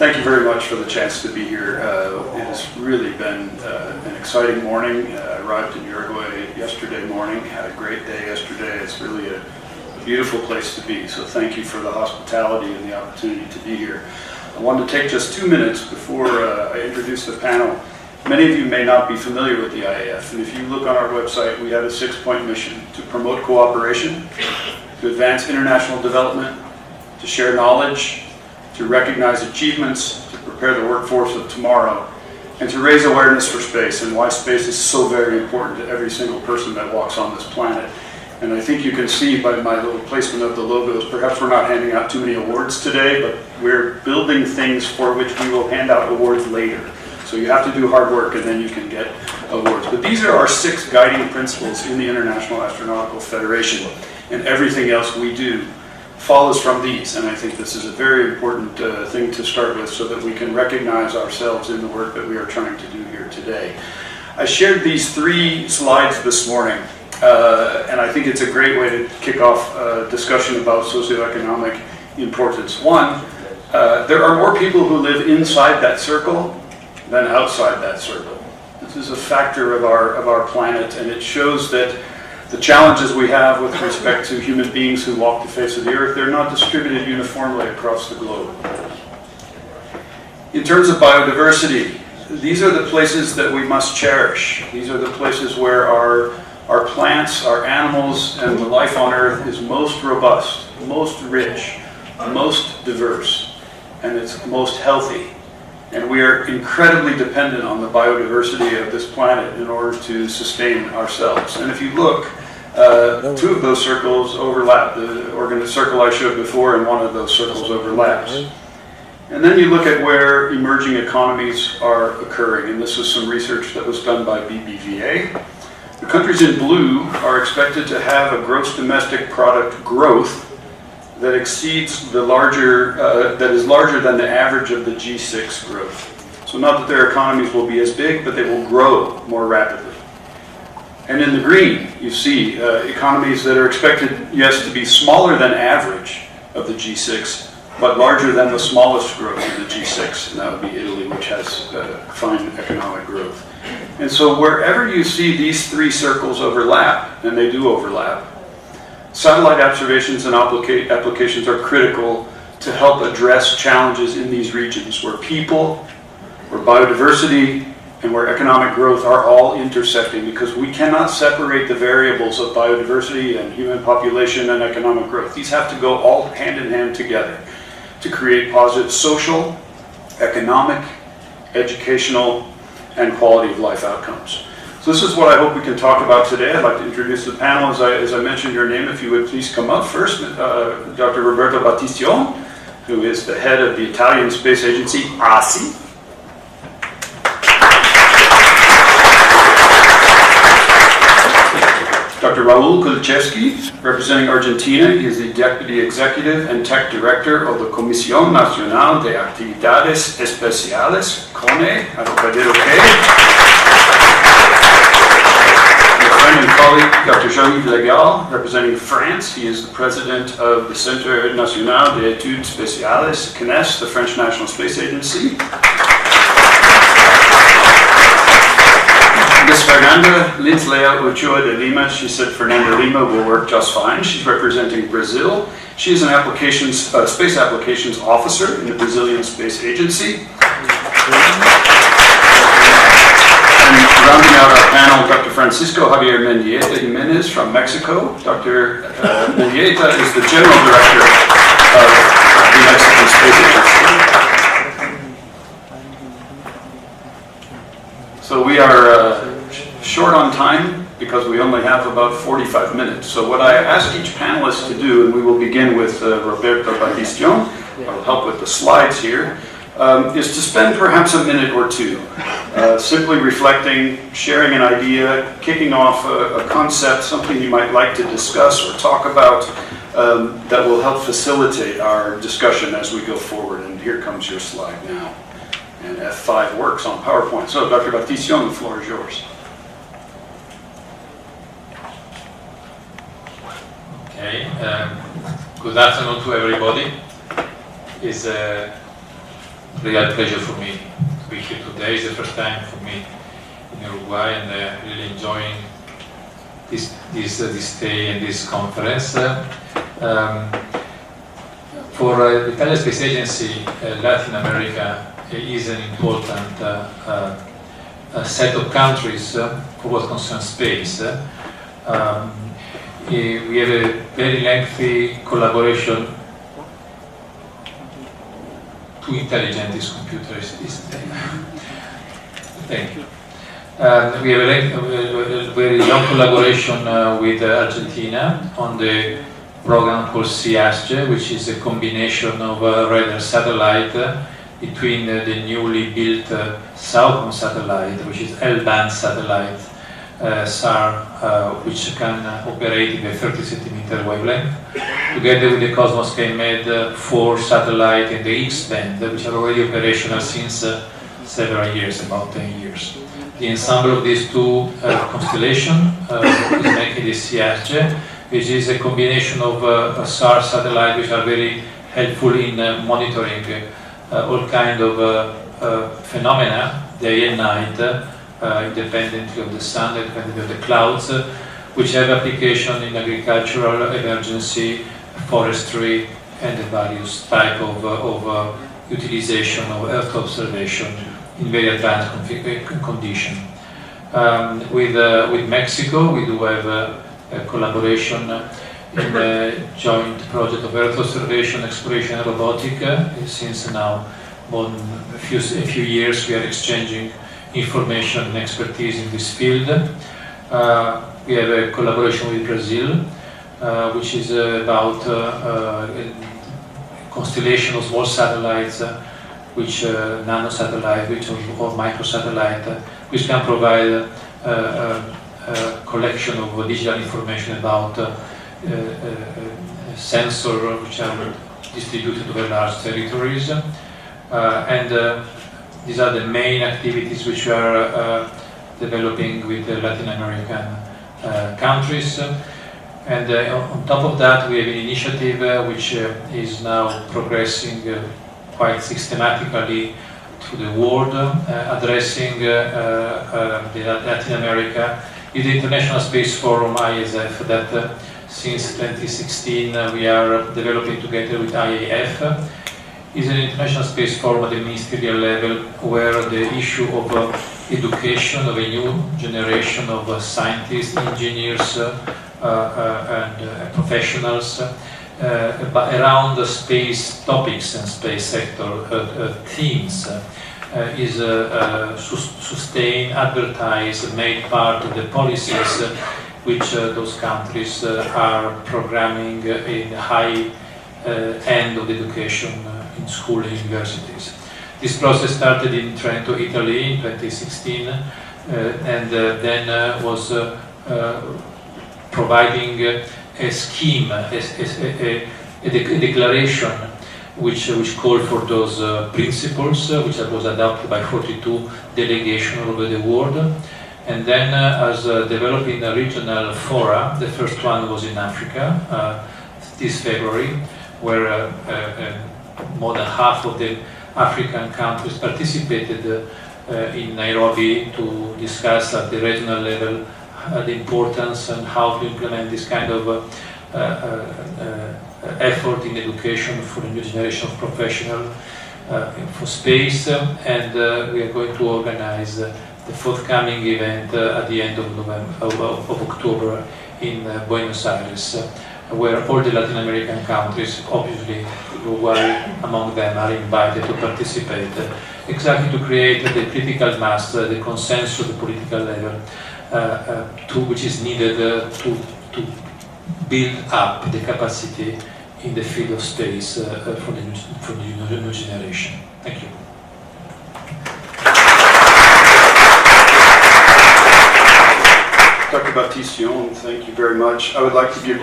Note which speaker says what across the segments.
Speaker 1: Thank you very much for the chance to be here. It has really been an exciting morning. I arrived in Uruguay yesterday morning, had a great day yesterday. It's really a beautiful place to be, so thank you for the hospitality and the opportunity to be here. I wanted to take just 2 minutes before I introduce the panel. Many of you may not be familiar with the IAF, and if you look on our website, we have a 6-point mission: to promote cooperation, to advance international development, to share knowledge, to recognize achievements, to prepare the workforce of tomorrow, and to raise awareness for space and why space is so very important to every single person that walks on this planet. And I think you can see by my little placement of the logos, perhaps we're not handing out too many awards today, but we're building things for which we will hand out awards later. So you have to do hard work and then you can get awards. But these are our 6 guiding principles in the International Astronautical Federation, and everything else we do follows from these. And I think this is a very important thing to start with so that we can recognize ourselves in the work that we are trying to do here today. I shared these 3 slides this morning, and I think it's a great way to kick off a discussion about socioeconomic importance. One, there are more people who live inside that circle than outside that circle. This is a factor of our planet, and it shows that the challenges we have with respect to human beings who walk the face of the earth, they're not distributed uniformly across the globe. In terms of biodiversity, these are the places that we must cherish. These are the places where our plants, our animals, and the life on earth is most robust, most rich, most diverse, and it's most healthy. And we are incredibly dependent on the biodiversity of this planet in order to sustain ourselves. And if you look, 2 of those circles overlap. The circle I showed before and one of those circles overlaps. And then you look at where emerging economies are occurring. And this was some research that was done by BBVA. The countries in blue are expected to have a gross domestic product growth that exceeds the that is larger than the average of the G6 growth. So not that their economies will be as big, but they will grow more rapidly. And in the green, you see economies that are expected, yes, to be smaller than average of the G6, but larger than the smallest growth of the G6, and that would be Italy, which has fine economic growth. And so wherever you see these 3 circles overlap, and they do overlap, satellite observations and applications are critical to help address challenges in these regions where people, where biodiversity, and where economic growth are all intersecting, because we cannot separate the variables of biodiversity and human population and economic growth. These have to go all hand in hand together to create positive social, economic, educational, and quality of life outcomes. So this is what I hope we can talk about today. I'd like to introduce the panel. As I mentioned your name, if you would please come up first. Dr. Roberto Battistio, who is the head of the Italian space agency, ASI. Dr. Raul Kulczewski, representing Argentina. He is the Deputy Executive and Tech Director of the Comisión Nacional de Actividades Especiales, CONE. I hope I did okay. And colleague, Dr. Jean-Yves Legal, representing France. He is the president of the Centre National d'Études Spéciales, CNES, the French National Space Agency. Ms. Fernando Linslea Ochoa de Lima, she said Fernando Lima will work just fine. She's representing Brazil. She is an space applications officer in the Brazilian Space Agency. And rounding out our panel, Dr. Francisco Javier Mendieta Jimenez from Mexico. Dr. Mendieta is the General Director of the Mexican Space Agency. So we are short on time because we only have about 45 minutes. So what I ask each panelist to do, and we will begin with Roberto Battistio, I'll help with the slides here, is to spend perhaps a minute or 2 simply reflecting, sharing an idea, kicking off a concept, something you might like to discuss or talk about that will help facilitate our discussion as we go forward. And here comes your slide now. And F5 works on PowerPoint. So Dr. Battistio, the floor is yours.
Speaker 2: Okay, good afternoon to everybody. It's real pleasure for me to be here today. It's the first time for me in Uruguay, and really enjoying this stay and this conference. For the Italian Space Agency, Latin America is an important set of countries for what concerns space. We have a very lengthy collaboration. Too intelligent this computer is thank you. We have a very long collaboration with Argentina on the program called SIASGE, which is a combination of radar satellite between the newly built Southern satellite, which is L-band satellite, SAR, which can operate in a 30 centimeter wavelength, together with the Cosmos K-Med 4 satellite in the X-band, which are already operational since several years, about 10 years. The ensemble of these two constellations is making the SIASGE, which is a combination of SAR satellites, which are very helpful in monitoring all kinds of phenomena, day and night, independently of the sun, independently of the clouds, which have application in agricultural, emergency, forestry, and the various type of utilization of Earth observation in very advanced condition. With Mexico, we do have a collaboration in the joint project of Earth observation, exploration, and robotics. Since now a few years, we are exchanging information and expertise in this field. We have a collaboration with Brazil, which is about a constellation of small satellites, which nanosatellite, or microsatellite, which can provide a collection of digital information about sensors which are distributed over large territories. These are the main activities which we are developing with the Latin American countries. And on top of that, we have an initiative which is now progressing quite systematically to the world, addressing Latin America. Is the International Space Forum, ISF, that since 2016 we are developing together with IAF. Is an international space forum at the ministerial level where the issue of education of a new generation of scientists, engineers, and professionals around the space topics and space sector themes is sustained, advertised, made part of the policies which those countries are programming in high end of education in school and universities. This process started in Trento, Italy in 2016 and then was providing a scheme, a declaration which called for those principles, which was adopted by 42 delegations all over the world. And then as developing a regional fora, the first one was in Africa this February, where more than half of the African countries participated in Nairobi to discuss at the regional level the importance and how to implement this kind of effort in education for the new generation of professionals for space. And we are going to organize the forthcoming event at the end of October in Buenos Aires, where all the Latin American countries, obviously Uruguay among them, are invited to participate, exactly to create the critical mass, the consensus at the political level, which is needed to build up the capacity in the field of space for the new generation. Thank you.
Speaker 1: Dr. Baptiste, thank you very much. I would like to give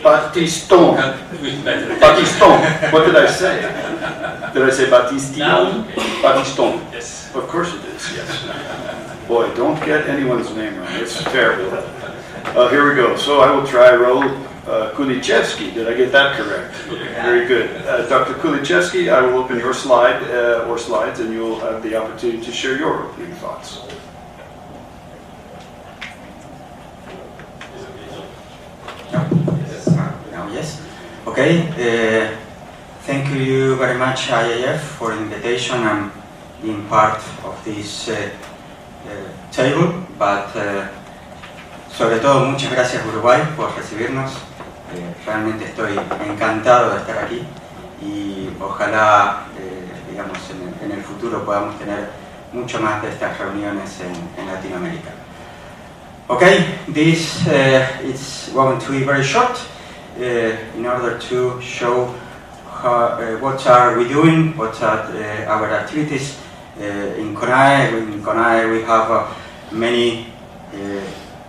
Speaker 1: Baptiston. Baptiston. What did I say? Did I say Baptistino? Baptiston.
Speaker 3: Yes.
Speaker 1: Of course it is, yes. Boy, don't get anyone's name wrong. It's terrible. Here we go. So I will try, Raul. Kulichevsky. Did I get that correct? Okay, very good. Dr. Kulichevsky, I will open your slide or slides, and you'll have the opportunity to share your opening thoughts.
Speaker 3: Yes. Okay. Thank you very much, IAF, for the invitation and being part of this table. But sobre todo, muchas gracias Uruguay por recibirnos. Realmente estoy encantado de estar aquí y ojalá, digamos, en el futuro podamos tener mucho más de estas reuniones en Latinoamérica. Okay, this is going to be very short in order to show what are we doing, what are our activities in CONAE. In CONAE we have many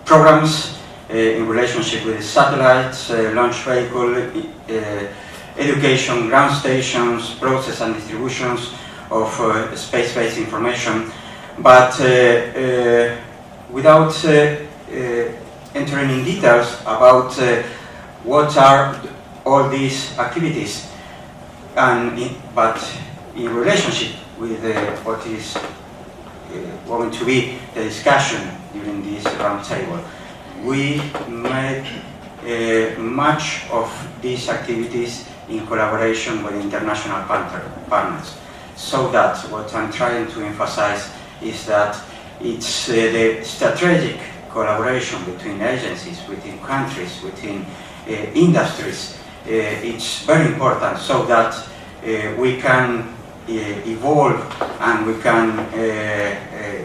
Speaker 3: programs in relationship with satellites, launch vehicle, education, ground stations, process and distributions of space-based information. But without entering in details about what are all these activities, but in relationship with what is going to be the discussion during this roundtable, we made much of these activities in collaboration with international partners. So that what I'm trying to emphasize is that it's the strategic collaboration between agencies, within countries, within industries. It's very important so that we can evolve and we can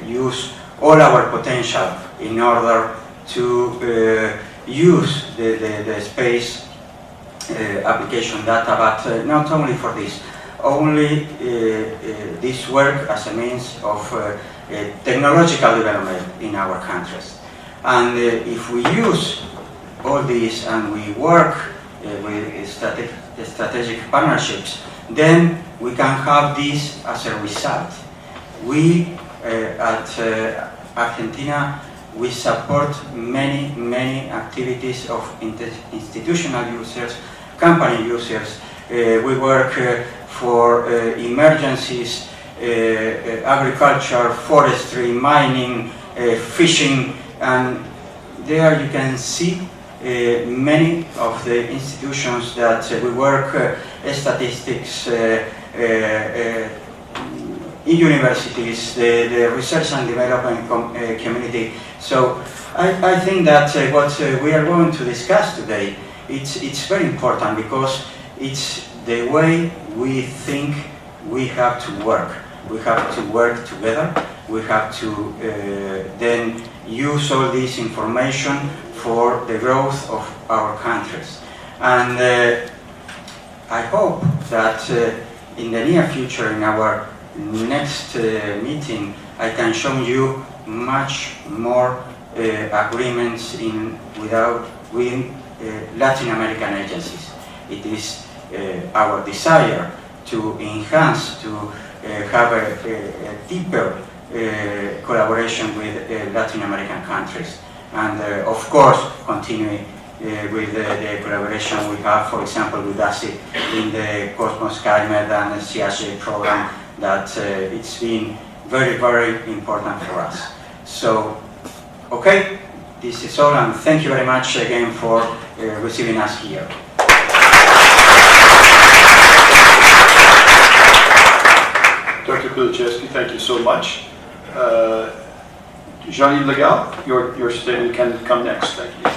Speaker 3: use all our potential in order to use the space application data, but not only for this. Only this work as a means of technological development in our countries. And if we use all this and we work with strategic partnerships, then we can have this as a result. We at Argentina, we support many activities of institutional users, company users. We work for emergencies, agriculture, forestry, mining, fishing, and there you can see many of the institutions that we work, statistics, universities, the research and development community. So I think that what we are going to discuss today, it's very important because it's the way we think we have to work. We have to work together. We have to then use all this information for the growth of our countries. And I hope that in the near future, in our next meeting, I can show you much more agreements with Latin American agencies. It is our desire to enhance, to have a deeper collaboration with Latin American countries. And of course, continue with the collaboration we have, for example, with ASIC in the Cosmos Climate and CSJ program, that it's been very important for us. So, okay, this is all, and thank you very much again for receiving us here.
Speaker 1: Dr. Kulichevsky, thank you so much. Jean-Yves Legal, your statement can come next. Thank you.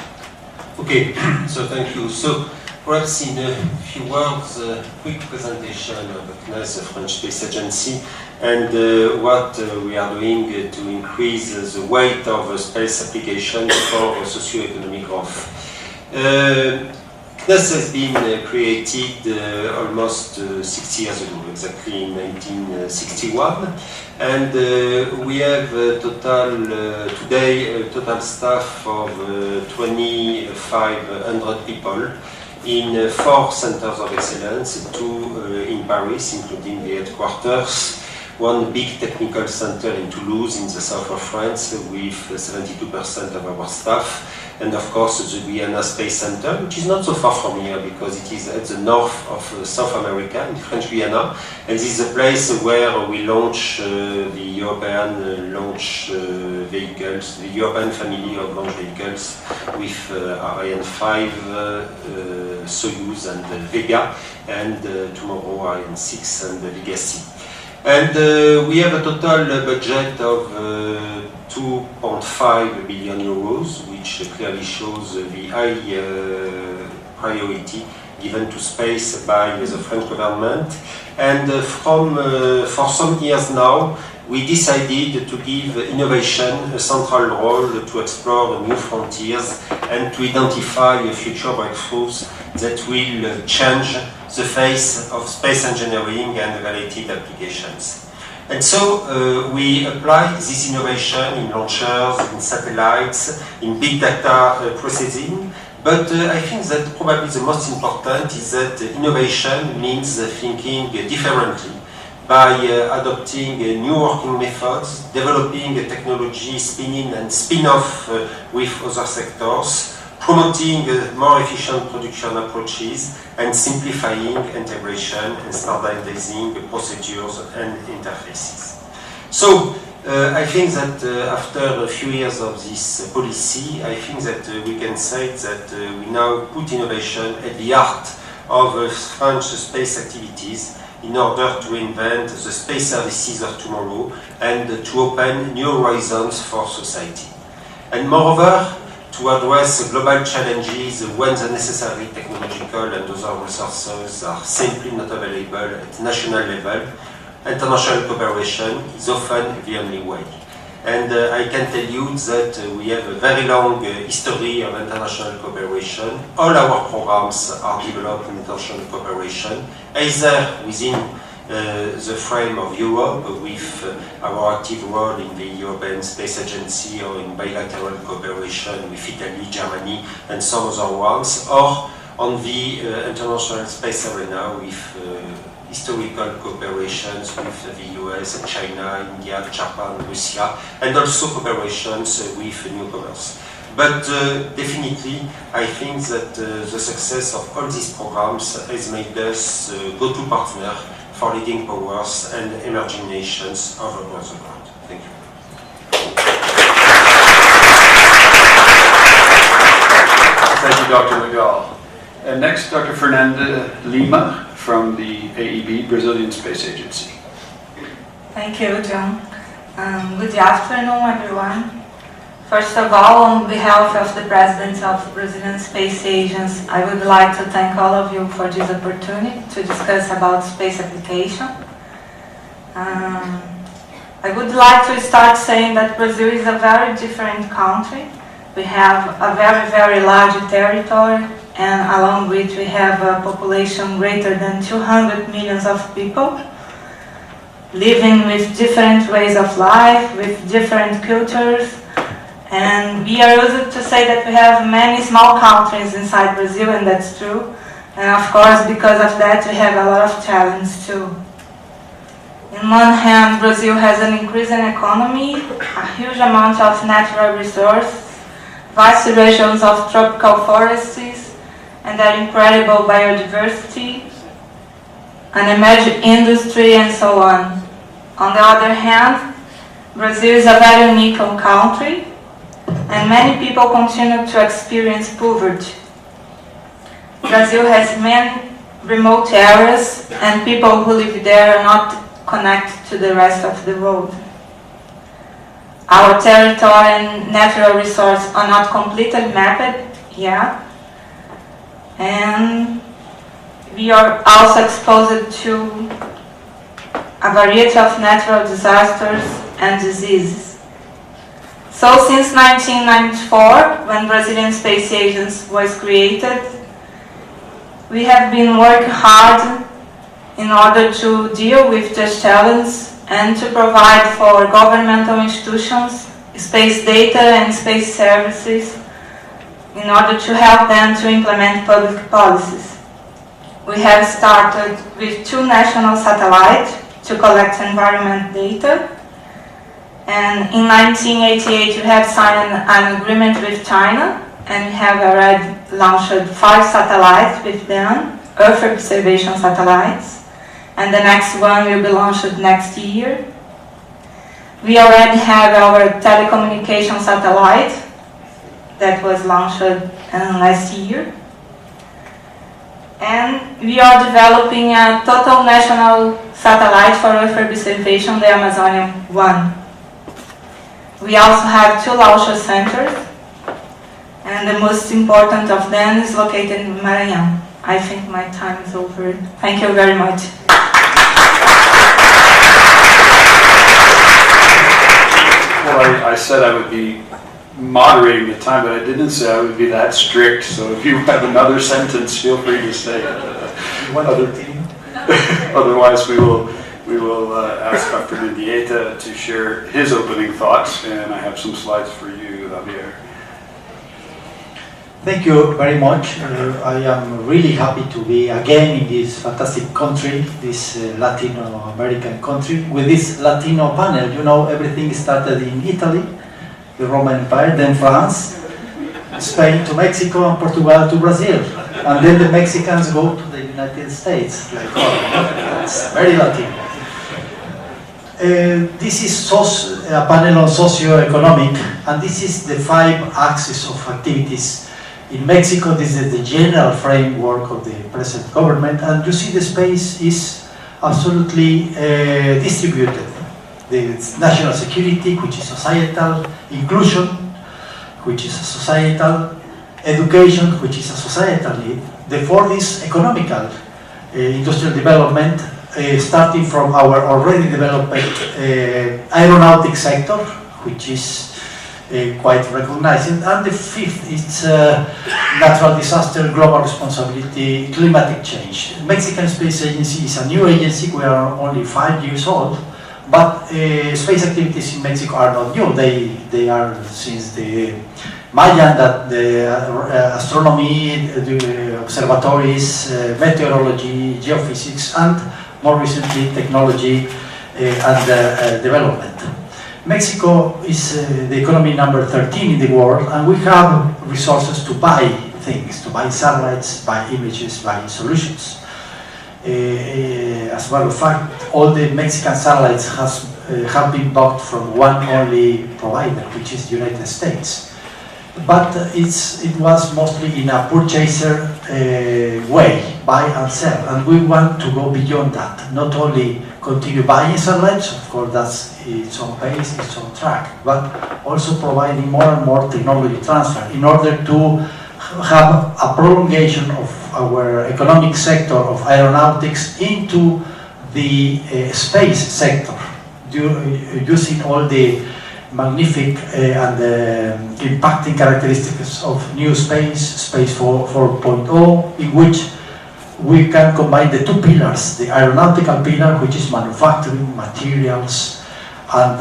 Speaker 4: Okay, so thank you. So perhaps in a few words, a quick presentation of the CNES, the French Space Agency, and what we are doing to increase the weight of space applications for socio-economic growth. CNES has been created almost 60 years ago, exactly in 1961, and we have today a total staff of 2,500 people in 4 centers of excellence, 2 in Paris, including the headquarters, one big technical center in Toulouse, in the south of France, with 72% of our staff. And of course, the Guyana Space Center, which is not so far from here because it is at the north of South America, in French Guyana. And this is a place where we launch the European launch vehicles, the European family of launch vehicles with Ariane 5, Soyuz and Vega, and tomorrow Ariane 6 and Legacy. And we have a total budget of 2.5 billion euros, which clearly shows the high priority given to space by the French government. And for some years now, we decided to give innovation a central role to explore new frontiers and to identify future breakthroughs that will change the face of space engineering and related applications. And so we apply this innovation in launchers, in satellites, in big data processing. But I think that probably the most important is that innovation means thinking differently by adopting new working methods, developing a technology spin-in and spin-off with other sectors, promoting more efficient production approaches, and simplifying integration and standardizing procedures and interfaces. So I think that after a few years of this policy, I think that we can say that we now put innovation at the heart of French space activities in order to invent the space services of tomorrow and to open new horizons for society. And moreover, to address global challenges when the necessary technological and other resources are simply not available at national level, international cooperation is often the only way. And I can tell you that we have a very long history of international cooperation. All our programs are developed in international cooperation, either within the frame of Europe with our active role in the European Space Agency or in bilateral cooperation with Italy, Germany and some other ones, or on the international space arena with historical cooperations with the US, China, India, Japan, Russia, and also cooperations with newcomers. But definitely, I think that the success of all these programs has made us go-to partner for leading powers and emerging nations all over the world. Thank you.
Speaker 1: Thank you, Dr. Legal. And next, Dr. Fernando Lima from the AEB, Brazilian Space Agency.
Speaker 5: Thank you, John. Good afternoon, everyone. First of all, on behalf of the President of Brazilian Space Agency, I would like to thank all of you for this opportunity to discuss about space application. I would like to start saying that Brazil is a very different country. We have a very, very large territory, and along with we have a population greater than 200 million of people, living with different ways of life, with different cultures. And we are used to say that we have many small countries inside Brazil, and that's true. And of course, because of that, we have a lot of challenges too. On one hand, Brazil has an increasing economy, a huge amount of natural resources, vast regions of tropical forests, and that incredible biodiversity, an emerging industry, and so on. On the other hand, Brazil is a very unequal country, and many people continue to experience poverty. Brazil has many remote areas, and people who live there are not connected to the rest of the world. Our territory and natural resources are not completely mapped yet, and we are also exposed to a variety of natural disasters and diseases. So since 1994, when Brazilian Space Agency was created, we have been working hard in order to deal with this challenge and to provide for governmental institutions, space data and space services in order to help them to implement public policies. We have started with 2 national satellites, to collect environment data. And in 1988 we have signed an agreement with China, and we have already launched 5 satellites with them, Earth observation satellites, and the next one will be launched next year. We already have our telecommunications satellite that was launched last year. And we are developing a total national satellite for Earth observation, the Amazonian 1. We also have 2 launch centers, and the most important of them is located in Maranhão. I think my time is over. Thank you very much.
Speaker 1: Well, I said I would be moderating the time, but I didn't say I would be that strict. So if you have another sentence, feel free to say it. Otherwise, we will ask Dr. Mendieta to share his opening thoughts, and I have some slides for you, Javier.
Speaker 6: Thank you very much. I am really happy to be again in this fantastic country, this Latino American country, with this Latino panel. You know, everything started in Italy, the Roman Empire, then France, Spain to Mexico, and Portugal to Brazil. And then the Mexicans go to the United States. Like, oh, it's very Latino. This is a panel on socio-economic, and this is the 5 axes of activities. In Mexico, this is the general framework of the present government, and you see the space is absolutely distributed. There's national security, which is societal, inclusion, which is a societal, education, which is a societal need. The 4th is economical, industrial development, starting from our already developed aeronautic sector, which is quite recognized. And the 5th is natural disaster, global responsibility, climatic change. Mexican Space Agency is a new agency. We are only 5 years old, but space activities in Mexico are not new. They are since the Mayan, that the astronomy, the observatories, meteorology, geophysics, and more recently technology and development. Mexico is the economy number 13 in the world, and we have resources to buy things, to buy satellites, buy images, buy solutions. As a matter of fact, all the Mexican satellites have been bought from one only provider, which is the United States. But it was mostly in a purchaser way, buy and sell, and we want to go beyond that. Not only continue buying satellites, of course that's its own pace, its own track, but also providing more and more technology transfer in order to have a prolongation of our economic sector of aeronautics into the space sector, using all the magnific and impacting characteristics of new Space 4.0, in which we can combine the 2 pillars, the aeronautical pillar, which is manufacturing, materials, and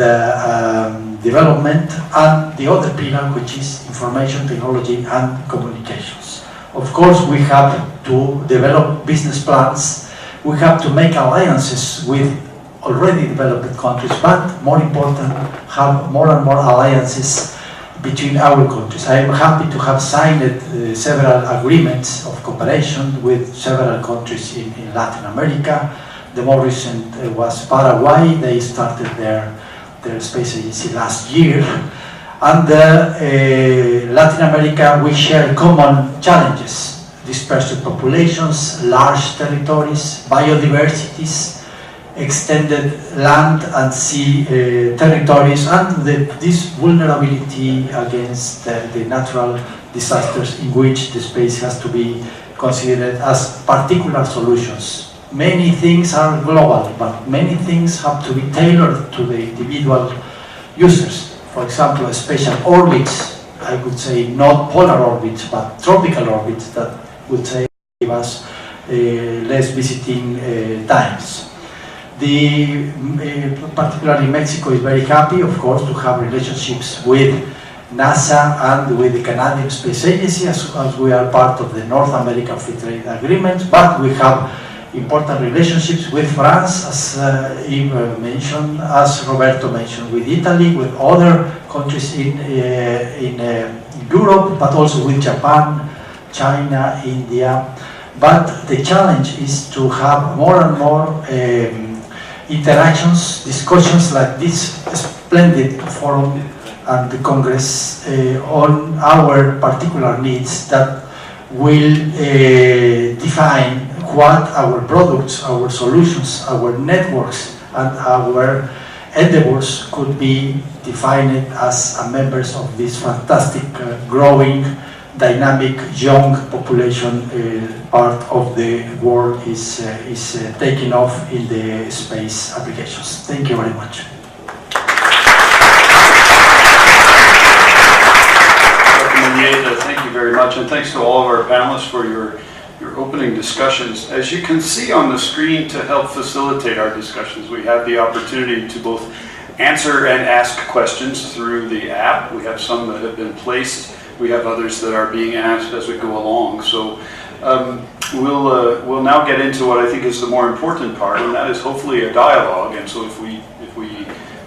Speaker 6: development, and the other pillar, which is information technology and communications. Of course, we have to develop business plans, we have to make alliances with already developed countries, but more important, have more and more alliances between our countries. I am happy to have signed several agreements of cooperation with several countries in Latin America. The more recent was Paraguay. They started their space agency last year. And Latin America, we share common challenges: dispersed populations, large territories, biodiversities, extended land and sea territories, and this vulnerability against the natural disasters, in which the space has to be considered as particular solutions. Many things are global, but many things have to be tailored to the individual users. For example, special orbits, I could say not polar orbits, but tropical orbits that would say give us less visiting times. Particularly Mexico is very happy, of course, to have relationships with NASA and with the Canadian Space Agency, as we are part of the North American Free Trade Agreement, but we have important relationships with France, as Yves mentioned, as Roberto mentioned, with Italy, with other countries in Europe, but also with Japan, China, India. But the challenge is to have more and more interactions, discussions like this splendid forum and the Congress on our particular needs that will define what our products, our solutions, our networks, and our endeavors could be defined as members of this fantastic, growing, dynamic, young population part of the world is taking off in the space applications. Thank you very much.
Speaker 1: Thank you very much, and thanks to all of our panelists for your opening discussions. As you can see on the screen, to help facilitate our discussions, we have the opportunity to both answer and ask questions through the app. We have some that have been placed. We have others that are being asked as we go along. So we'll now get into what I think is the more important part, and that is hopefully a dialogue. And so if we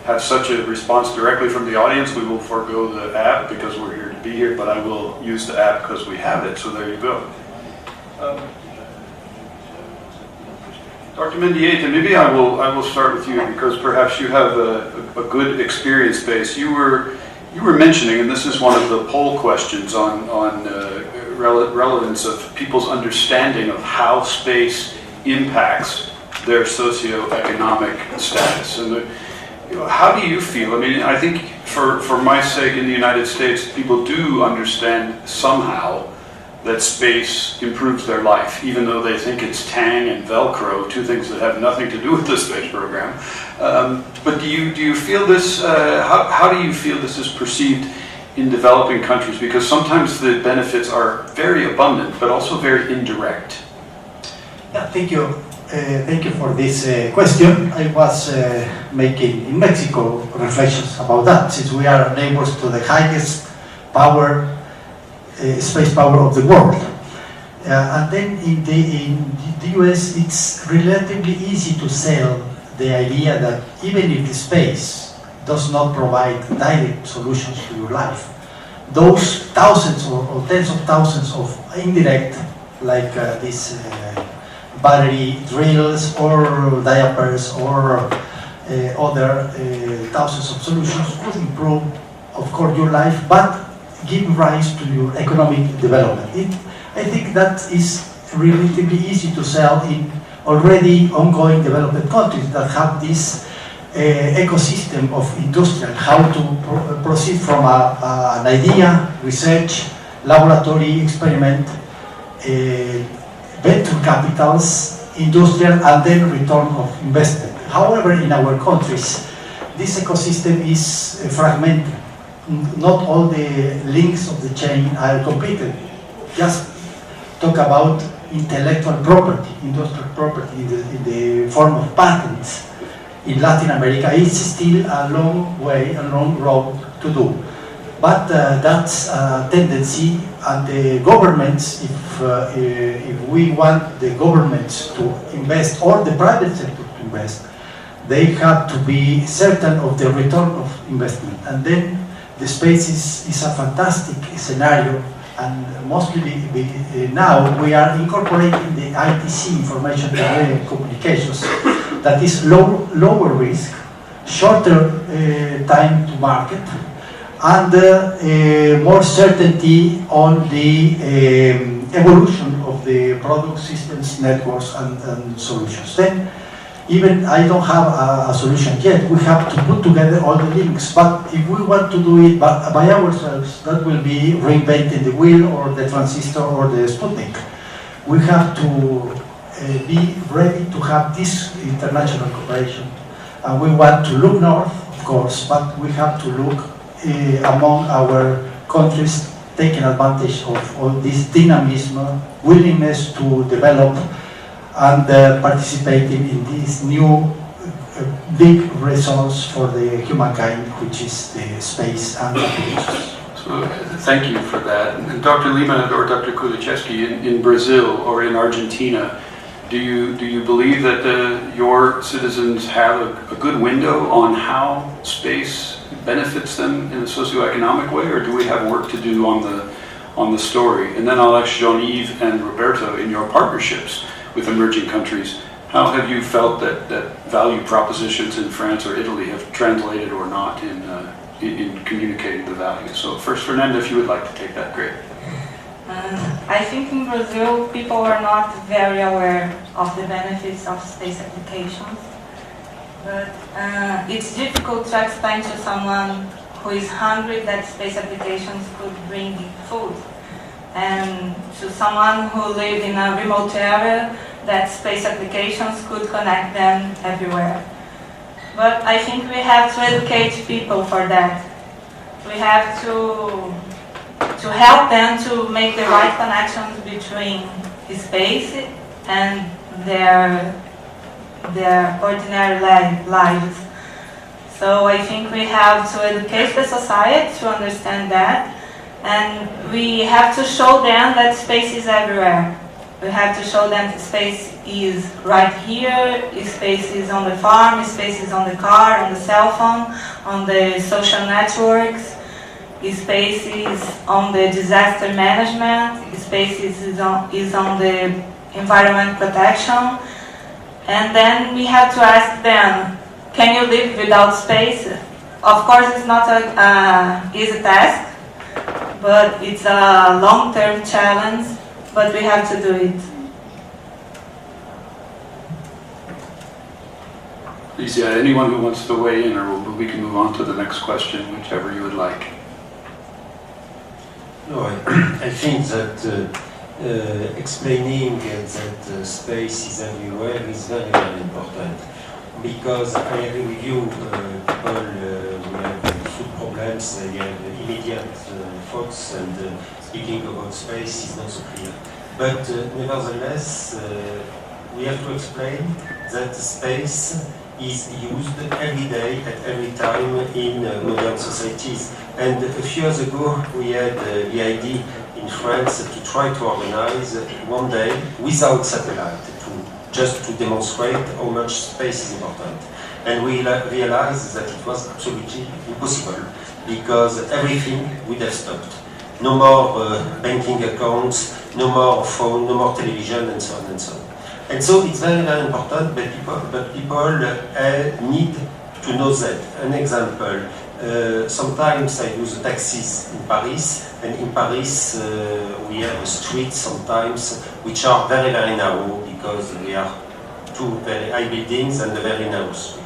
Speaker 1: have such a response directly from the audience, we will forego the app because we're here to be here, but I will use the app because we have it, so there you go. Dr. Mendieta, maybe I will start with you because perhaps you have a good experience base. You were mentioning, and this is one of the poll questions on relevance of people's understanding of how space impacts their socio-economic status. And how do you feel? I mean, I think for my sake in the United States, people do understand somehow that space improves their life, even though they think it's Tang and Velcro, two things that have nothing to do with the space program. But do you feel this, how do you feel this is perceived in developing countries? Because sometimes the benefits are very abundant, but also very indirect.
Speaker 6: Yeah, thank you. Thank you for this question. I was making in Mexico reflections about that, since we are neighbors to the highest power, space power of the world. And then in the US, it's relatively easy to sell the idea that even if the space does not provide direct solutions to your life, those thousands or tens of thousands of indirect, like these battery drills or diapers or other thousands of solutions could improve, of course, your life, but give rise to your economic development. I think that is relatively easy to sell in already ongoing developed countries that have this ecosystem of industrial, how to proceed from an idea, research, laboratory experiment, venture capitals, industrial, and then return of investment. However, in our countries, this ecosystem is fragmented. Not all the links of the chain are completed. Just talk about intellectual property, industrial property in the form of patents. In Latin America, it's still a long way, a long road to do. But that's a tendency, and the governments, if we want the governments to invest or the private sector to invest, they have to be certain of the return of investment. And then the space is a fantastic scenario, and mostly now we are incorporating the ITC, information technology communications, that is lower risk, shorter time to market, and more certainty on the evolution of the product systems, networks, and solutions. Then, even I don't have a solution yet. We have to put together all the links, but if we want to do it by ourselves, that will be reinventing the wheel or the transistor or the Sputnik. We have to be ready to have this international cooperation. And we want to look north, of course, but we have to look among our countries, taking advantage of all this dynamism, willingness to develop, and participating in this new big resource for the humankind, which is the space and applications.
Speaker 1: So thank you for that. And Dr. Lehmann or Dr. Kulichevsky, in Brazil or in Argentina, Do you believe that your citizens have a good window on how space benefits them in a socio-economic way, or do we have work to do on the story? And then I'll ask Jean-Yves and Roberto, in your partnerships with emerging countries, how have you felt that value propositions in France or Italy have translated or not in communicating the value? So first, Fernando, if you would like to take that, great.
Speaker 5: I think in Brazil, people are not very aware of the benefits of space applications. But it's difficult to explain to someone who is hungry that space applications could bring food. And to someone who lived in a remote area, that space applications could connect them everywhere. But I think we have to educate people for that. We have to help them to make the right connections between space and their ordinary lives. So I think we have to educate the society to understand that, and we have to show them that space is everywhere. We have to show them that space is right here, space is on the farm, space is on the car, on the cell phone, on the social networks, space is on the disaster management, space is on the environment protection. And then we have to ask them, can you live without space? Of course, it's not an easy task, but it's a long-term challenge, but we have to do it.
Speaker 1: Please, yeah, anyone who wants to weigh in, or we can move on to the next question, whichever you would like.
Speaker 4: No, I think that explaining that space is everywhere is very, very important. Because I agree with you, people who have food problems, they have immediate thoughts, and speaking about space is not so clear. But nevertheless, we have to explain that space is used every day at every time in modern societies. And a few years ago, we had the idea in France to try to organize one day without satellite, just to demonstrate how much space is important. And we realized that it was absolutely impossible, because everything would have stopped. No more banking accounts, no more phone, no more television, and so on and so on. And so it's very, very important, but people need to know that. An example, sometimes I use taxis in Paris, and in Paris we have streets sometimes which are very, very narrow, because we are two very high buildings and a very narrow street.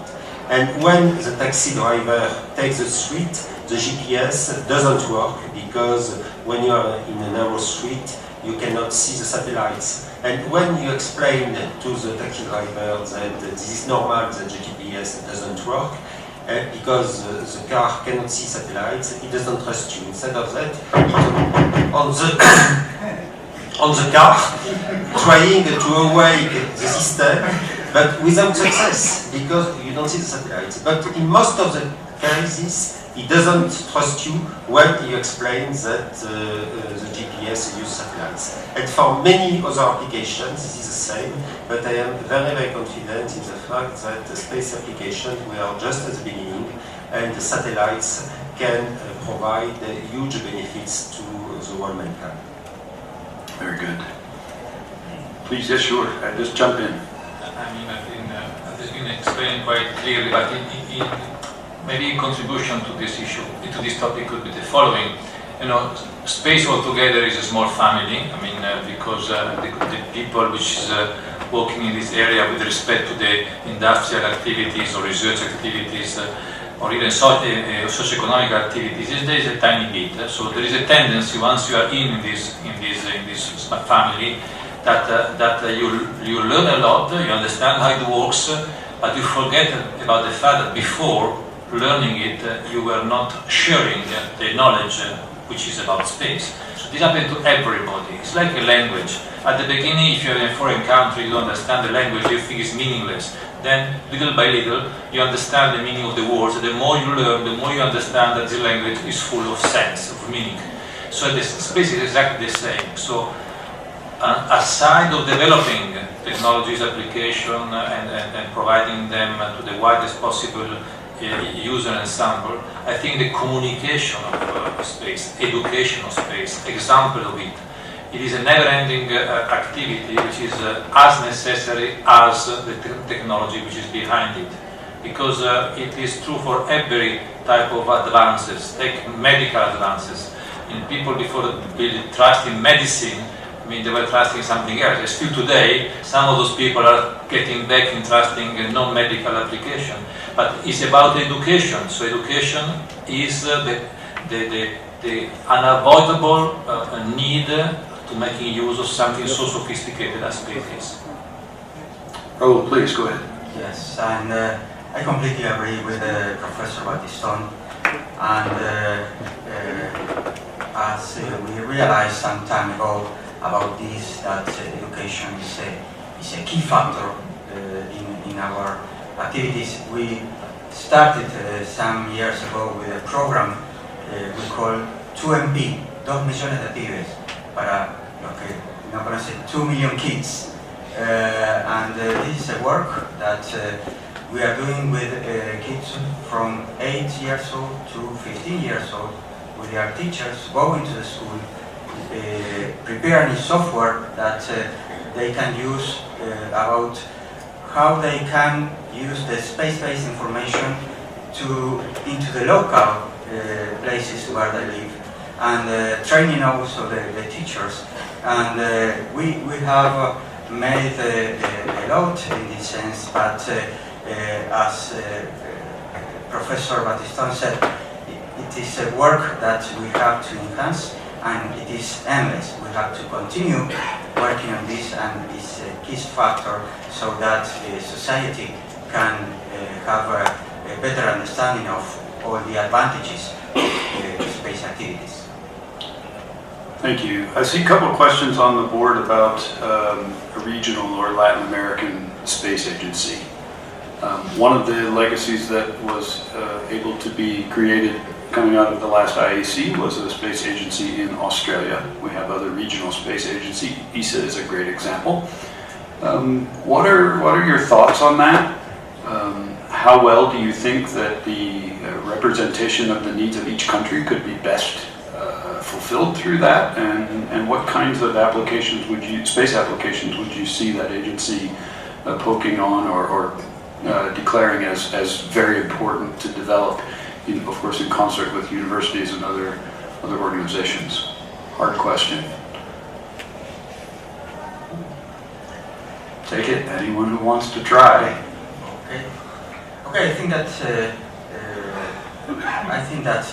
Speaker 4: And when the taxi driver takes the street, the GPS doesn't work, because when you are in a narrow street, you cannot see the satellites. And when you explain to the taxi driver that this is normal, that the GPS doesn't work, because the car cannot see satellites, it doesn't trust you. Instead of that, on the car, trying to awake the system, but without success, because you don't see the satellites. But in most of the cases, it doesn't trust you when you explain that the GPS uses satellites. And for many other applications, this is the same, but I am very, very confident in the fact that the space applications, we are just at the beginning, and the satellites can provide huge benefits to the whole mankind.
Speaker 1: Very good. Please, yes, sure. Just jump in.
Speaker 2: I mean, I think it's been explained quite clearly, but maybe a contribution to this issue, to this topic, could be the following. You know, space altogether is a small family. I mean, because the people which is working in this area with respect to the industrial activities or research activities, or even socio-economic activities, there is a tiny bit. So there is a tendency, once you are in this family, that you learn a lot, you understand how it works, but you forget about the fact that before learning it, you were not sharing the knowledge which is about space. So this happens to everybody. It's like a language. At the beginning, if you're in a foreign country, you don't understand the language, you think it's meaningless. Then, little by little, you understand the meaning of the words. The more you learn, the more you understand that the language is full of sense, of meaning. So the space is exactly the same. So aside of developing the technologies application and providing them to the widest possible user ensemble. I think the communication of space, education of space, example of it, it is a never-ending activity which is as necessary as the technology which is behind it. Because it is true for every type of advances, take medical advances. In people before really trust in medicine, I mean, they were trusting something else. And still today, some of those people are getting back in trusting a non-medical application. But it's about education. So education is the unavoidable need to making use of something so sophisticated as space is.
Speaker 1: Oh, please, go ahead.
Speaker 3: Yes, and I completely agree with Professor Battiston. And as we realized some time ago about this, that education is a key factor in our activities. We started some years ago with a program we call 2MP, 2 millones de pibes, para lo que no conocen, 2 million kids. And this is a work that we are doing with kids from 8 years old to 15 years old, with their teachers, going to the school, preparing software that they can use about how they can use the space-based information into the local places where they live, and training also the teachers. And we have made a lot in this sense, but as Professor Battiston said, it is a work that we have to enhance, and it is endless. We have to continue working on this, and it's a key factor so that society can have a better understanding of all the advantages of space activities.
Speaker 1: Thank you. I see a couple of questions on the board about a regional or Latin American space agency. One of the legacies that was able to be created coming out of the last IAC was a space agency in Australia. We have other regional space agencies. ESA is a great example. What are your thoughts on that? How well do you think that the representation of the needs of each country could be best fulfilled through that? And what kinds of applications space applications would you see that agency poking on or declaring as very important to develop, of course in concert with universities and other organizations? Hard question. Take it, anyone who wants to try.
Speaker 3: Okay, I think that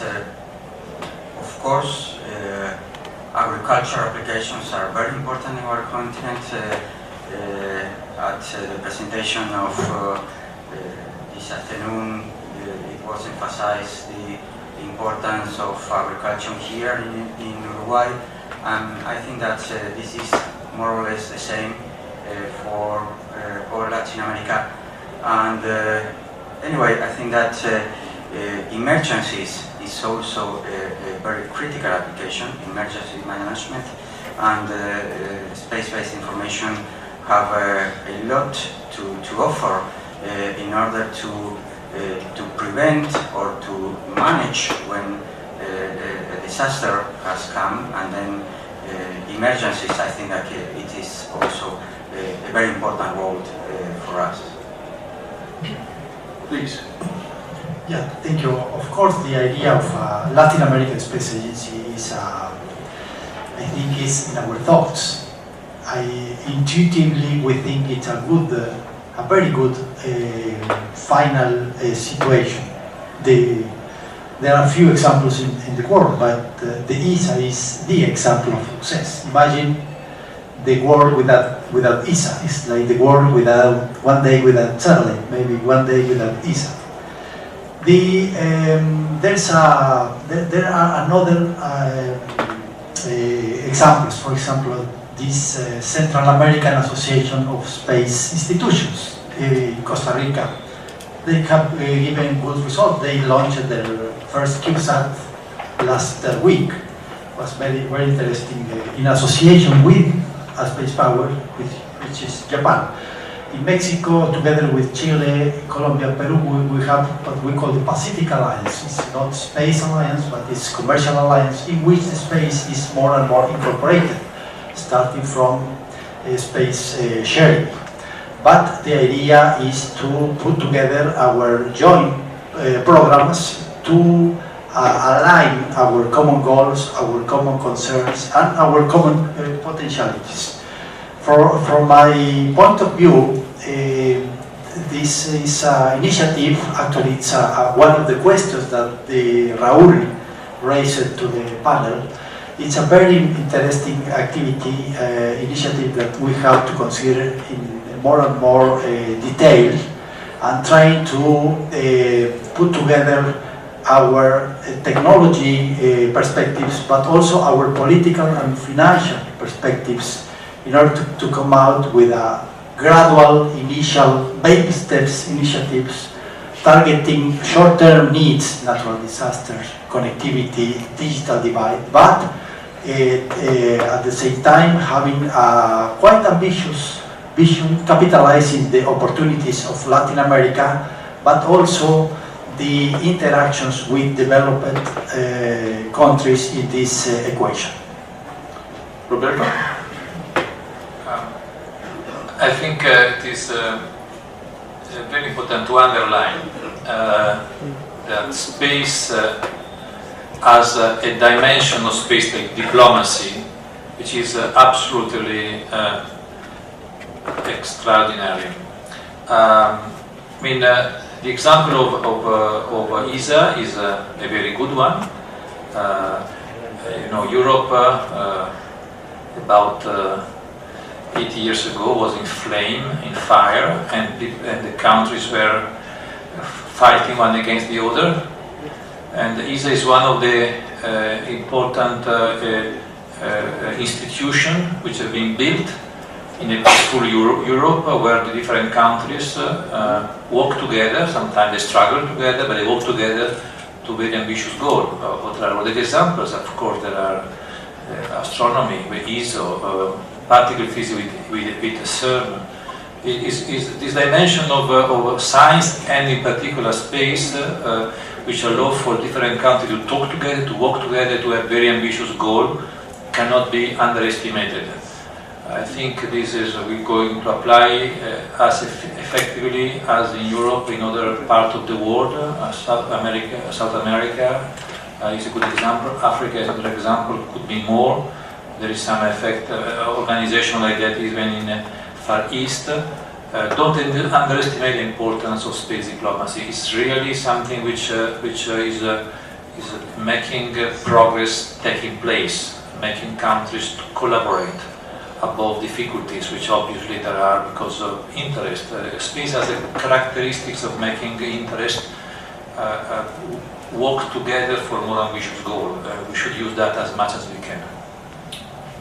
Speaker 3: of course agriculture applications are very important in our continent. At the presentation of this afternoon, it was emphasized the importance of agriculture here in Uruguay, and I think that this is more or less the same for all Latin America. And anyway, I think that emergencies is also a very critical application, emergency management, and space-based information have a lot to offer in order to prevent or to manage when a disaster has come, and then emergencies. I think that it is also a very important role for us.
Speaker 1: Please.
Speaker 6: Yeah, thank you. Of course, the idea of Latin American Space Agency is, I think, is in our thoughts. Intuitively, we think it's a very good final situation. There are a few examples in the world, but the ESA is the example of success. Imagine the world without ESA. It's like the world without one day without satellite, maybe one day without ESA. There are another examples. For example, this Central American Association of Space Institutions in Costa Rica. They have given good results. They launched their first CubeSat last week. It was very, very interesting in association with a space power, which which is Japan. In Mexico, together with Chile, Colombia, Peru, we have what we call the Pacific Alliance. It's not space alliance, but it's commercial alliance in which the space is more and more incorporated, starting from space sharing. But the idea is to put together our joint programs to align our common goals, our common concerns, and our common potentialities. From my point of view, this is an initiative. Actually, it's one of the questions that Raúl raised to the panel. It's a very interesting activity, initiative that we have to consider in more and more detail, and trying to put together our technology perspectives, but also our political and financial perspectives in order to come out with a gradual, initial, baby steps initiatives targeting short-term needs, natural disasters, connectivity, digital divide, but at the same time having a quite ambitious vision, capitalizing the opportunities of Latin America, but also the interactions with developed countries in this equation.
Speaker 1: Roberto?
Speaker 2: I think it is very important to underline that space has a dimension of space diplomacy which is absolutely extraordinary. I mean, the example of ESA is a very good one. You know, Europe about 80 years ago was in flame, in fire, and the countries were fighting one against the other. And ESA is one of the important institutions which have been built in a peaceful Europe where the different countries work together. Sometimes they struggle together, but they work together to very ambitious goals. What are other examples? Of course, there are astronomy with ESO, particle physics with CERN. Is this dimension of science and in particular space, which allow for different countries to talk together, to work together, to have very ambitious goals, cannot be underestimated. I think this is we're going to apply as effectively as in Europe, in other parts of the world. South America is a good example. Africa is another example. Could be more. There is some effect, organization like that even in Far East. Don't underestimate the importance of space diplomacy. It's really something which is making progress taking place, making countries to collaborate above difficulties, which obviously there are because of interest. Space has the characteristics of making interest work together for more ambitious goal. We should use that as much as we can.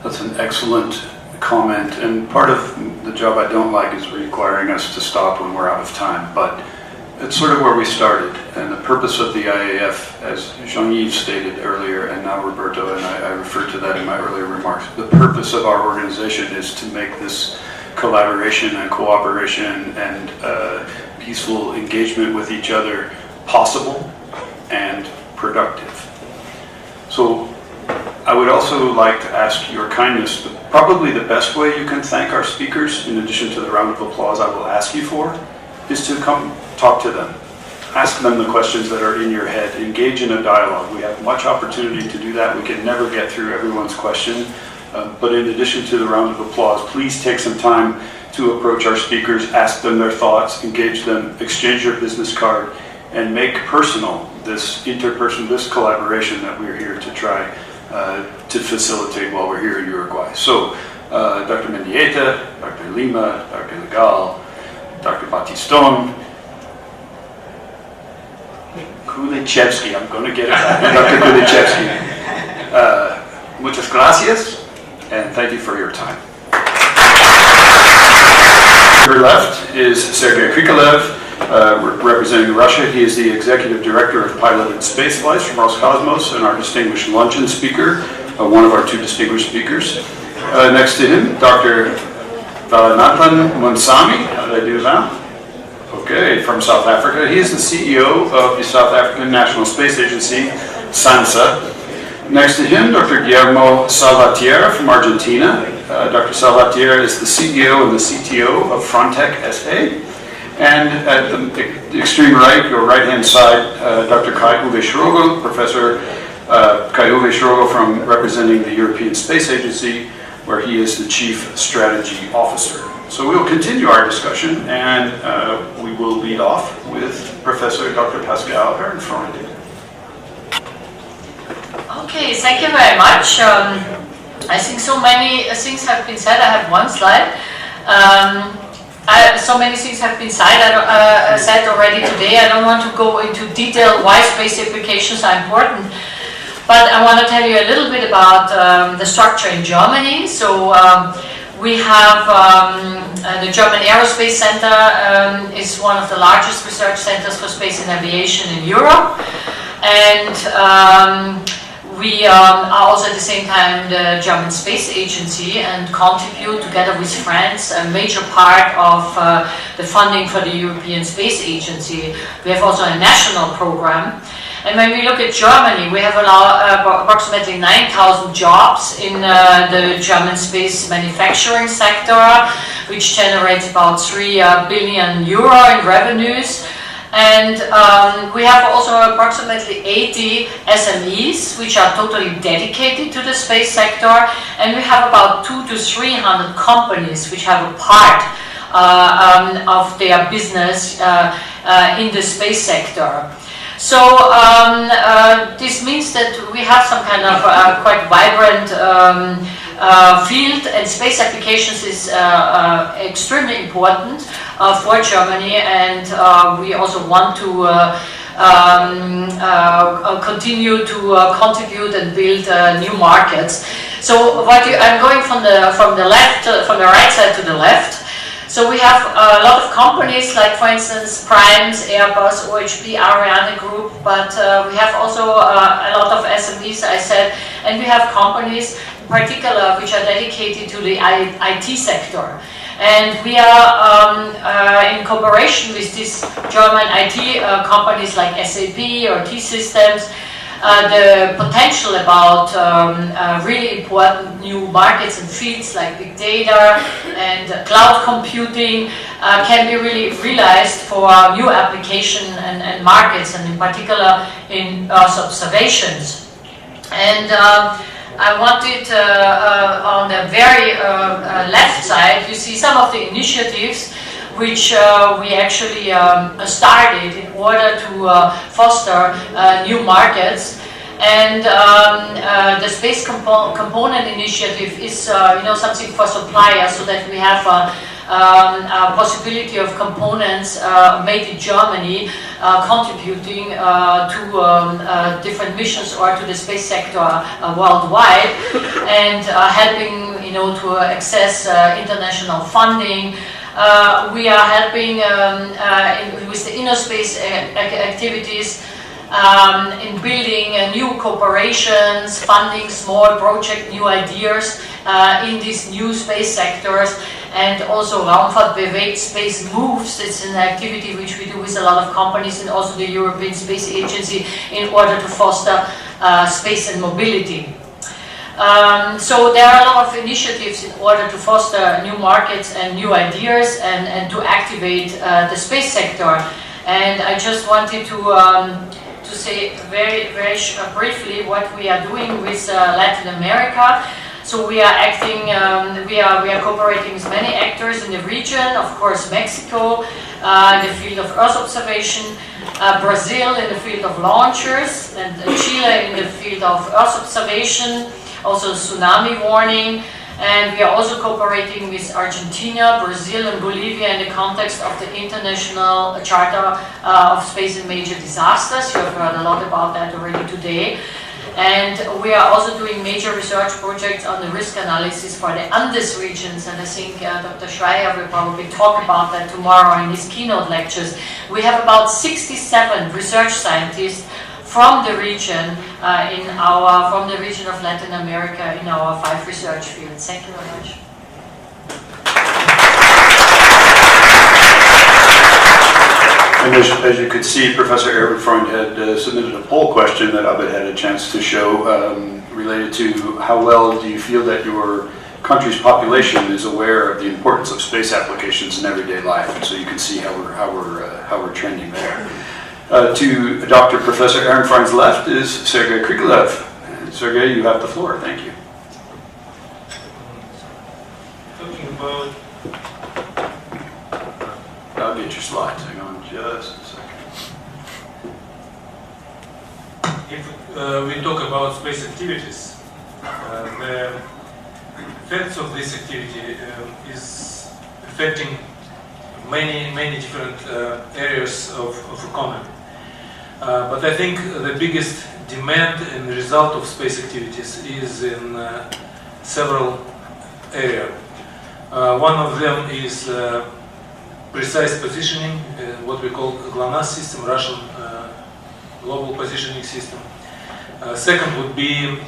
Speaker 1: That's an excellent comment, and part of the job I don't like is requiring us to stop when we're out of time, but it's sort of where we started, and the purpose of the IAF, as Jean-Yves stated earlier, and now Roberto, and I referred to that in my earlier remarks, the purpose of our organization is to make this collaboration and cooperation and peaceful engagement with each other possible and productive. So I would also like to ask your kindness. Probably the best way you can thank our speakers, in addition to the round of applause I will ask you for, is to come talk to them. Ask them the questions that are in your head. Engage in a dialogue. We have much opportunity to do that. We can never get through everyone's question. But in addition to the round of applause, please take some time to approach our speakers, ask them their thoughts, engage them, exchange your business card, and make personal this this collaboration that we're here to try to facilitate while we're here in Uruguay. So, Dr. Mendieta, Dr. Lima, Dr. Legal, Dr. Batiston, Kulichevsky, I'm going to get it right, Dr. Kulichevsky. Muchas gracias, and thank you for your time. To your left is Sergei Krikalev, representing Russia. He is the Executive Director of Piloted Spaceflights from Roscosmos and our distinguished luncheon speaker, one of our two distinguished speakers. Next to him, Dr. Valanathan Munsami, how did I do that? Okay, from South Africa. He is the CEO of the South African National Space Agency, SANSA. Next to him, Dr. Guillermo Salvatierra from Argentina. Dr. Salvatierra is the CEO and the CTO of Frontec SA. And at the extreme right, your right-hand side, Dr. Kai-Uwe Schrogel, Professor Kai-Uwe Schrogel from representing the European Space Agency, where he is the Chief Strategy Officer. So we will continue our discussion, and we will lead off with Professor Dr. Pascal Ehrenfreund.
Speaker 7: Okay, thank you very much. I think so many things have been said. I have one slide. So many things have been said already today. I don't want to go into detail why space applications are important, but I want to tell you a little bit about the structure in Germany. So we have the German Aerospace Center is one of the largest research centers for space and aviation in Europe, and we are also at the same time the German Space Agency and contribute together with France a major part of the funding for the European Space Agency. We have also a national program. And when we look at Germany, we have approximately 9,000 jobs in the German space manufacturing sector, which generates about 3 billion euro in revenues. And we have also approximately 80 SMEs, which are totally dedicated to the space sector. And we have about 200 to 300 companies which have a part of their business in the space sector. So this means that we have some kind of quite vibrant field, and space applications is extremely important for Germany, and we also want to continue to contribute and build new markets. So I'm going from the right side to the left. So we have a lot of companies like, for instance, Primes, Airbus, OHB, Ariane Group, but we have also a lot of SMEs, I said, and we have companies in particular which are dedicated to the IT sector. And we are in cooperation with these German IT companies like SAP or T-Systems. The potential about really important new markets and fields like big data and cloud computing can be really realized for new application and markets, and in particular in Earth observations. And I wanted on the very left side, you see some of the initiatives which we actually started in order to foster new markets. And the Space Component Initiative is something for suppliers, so that we have a possibility of components made in Germany contributing to different missions or to the space sector worldwide, and helping to access international funding. We are helping with the inner space activities in building new corporations, funding small projects, new ideas in these new space sectors, and also Raumfahrt bewegt, Space Moves. It's an activity which we do with a lot of companies and also the European Space Agency in order to foster space and mobility. So there are a lot of initiatives in order to foster new markets and new ideas and to activate the space sector. And I just wanted to say very briefly what we are doing with Latin America. So we are acting, we are cooperating with many actors in the region. Of course, Mexico in the field of Earth observation, Brazil in the field of launchers, and Chile in the field of Earth observation, also tsunami warning. And we are also cooperating with Argentina, Brazil, and Bolivia in the context of the International Charter of Space and Major Disasters. You have heard a lot about that already today. And we are also doing major research projects on the risk analysis for the Andes regions, and I think Dr. Schreier will probably talk about that tomorrow in his keynote lectures. We have about 67 research scientists from the region from the region of Latin America in our 5 research fields. Thank you very much.
Speaker 1: And as you could see, Professor Ehrenfreund had submitted a poll question that Abed had a chance to show related to how well do you feel that your country's population is aware of the importance of space applications in everyday life. And so you can see how we're trending there. To Dr. Professor Ehrenfreund's left is Sergei Krikalev. Sergei, you have the floor. Thank you.
Speaker 8: Talking about...
Speaker 1: I'll get your slides. Hang on just a second.
Speaker 8: If we talk about space activities, the effects of this activity is affecting many different areas of economy. But I think the biggest demand and result of space activities is in several areas. One of them is precise positioning, what we call GLANASS system, Russian global positioning system. Second would be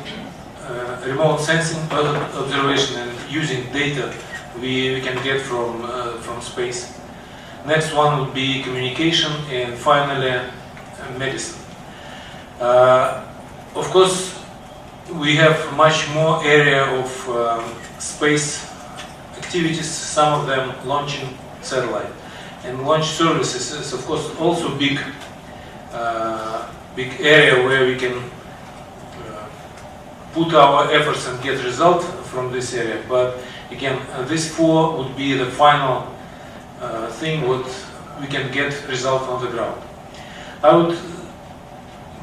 Speaker 8: remote sensing observation and using data we can get from space. Next one would be communication, and finally medicine. Of course, we have much more area of space activities, some of them launching satellite. And launch services is of course also big area where we can put our efforts and get result from this area. But again, these four would be the final thing what we can get result on the ground. I would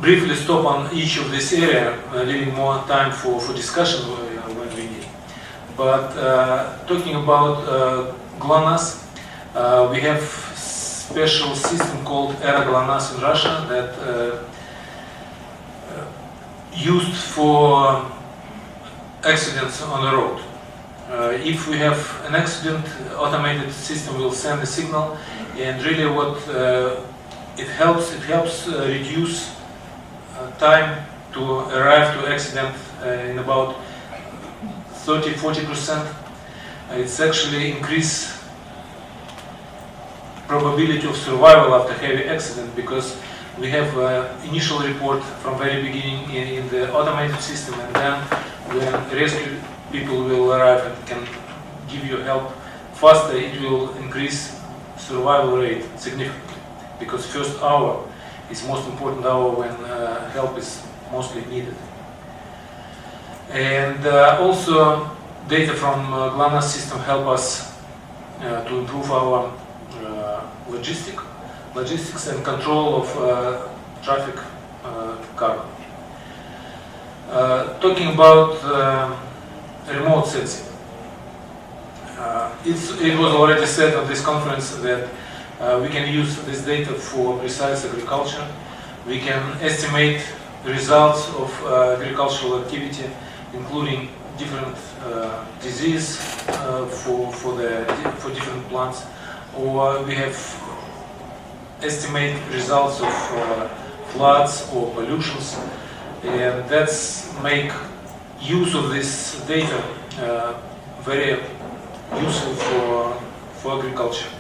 Speaker 8: briefly stop on each of this area, leaving more time for discussion when we need. But talking about GLONASS, we have special system called ERA GLONASS in Russia that used for accidents on the road. If we have an accident, automated system will send a signal, and really what it helps reduce time to arrive to accident in about 30–40%. It's actually increase probability of survival after heavy accident, because we have initial report from very beginning in the automated system, and then when rescue people will arrive and can give you help faster, it will increase survival rate significantly, because first hour is most important hour when help is mostly needed. And also data from GLONASS system help us to improve our logistics and control of traffic cargo. Talking about remote sensing, it was already said on this conference that we can use this data for precise agriculture. We can estimate results of agricultural activity, including different disease for different plants, or we have estimate results of floods or pollutions, and that's make use of this data very useful for agriculture.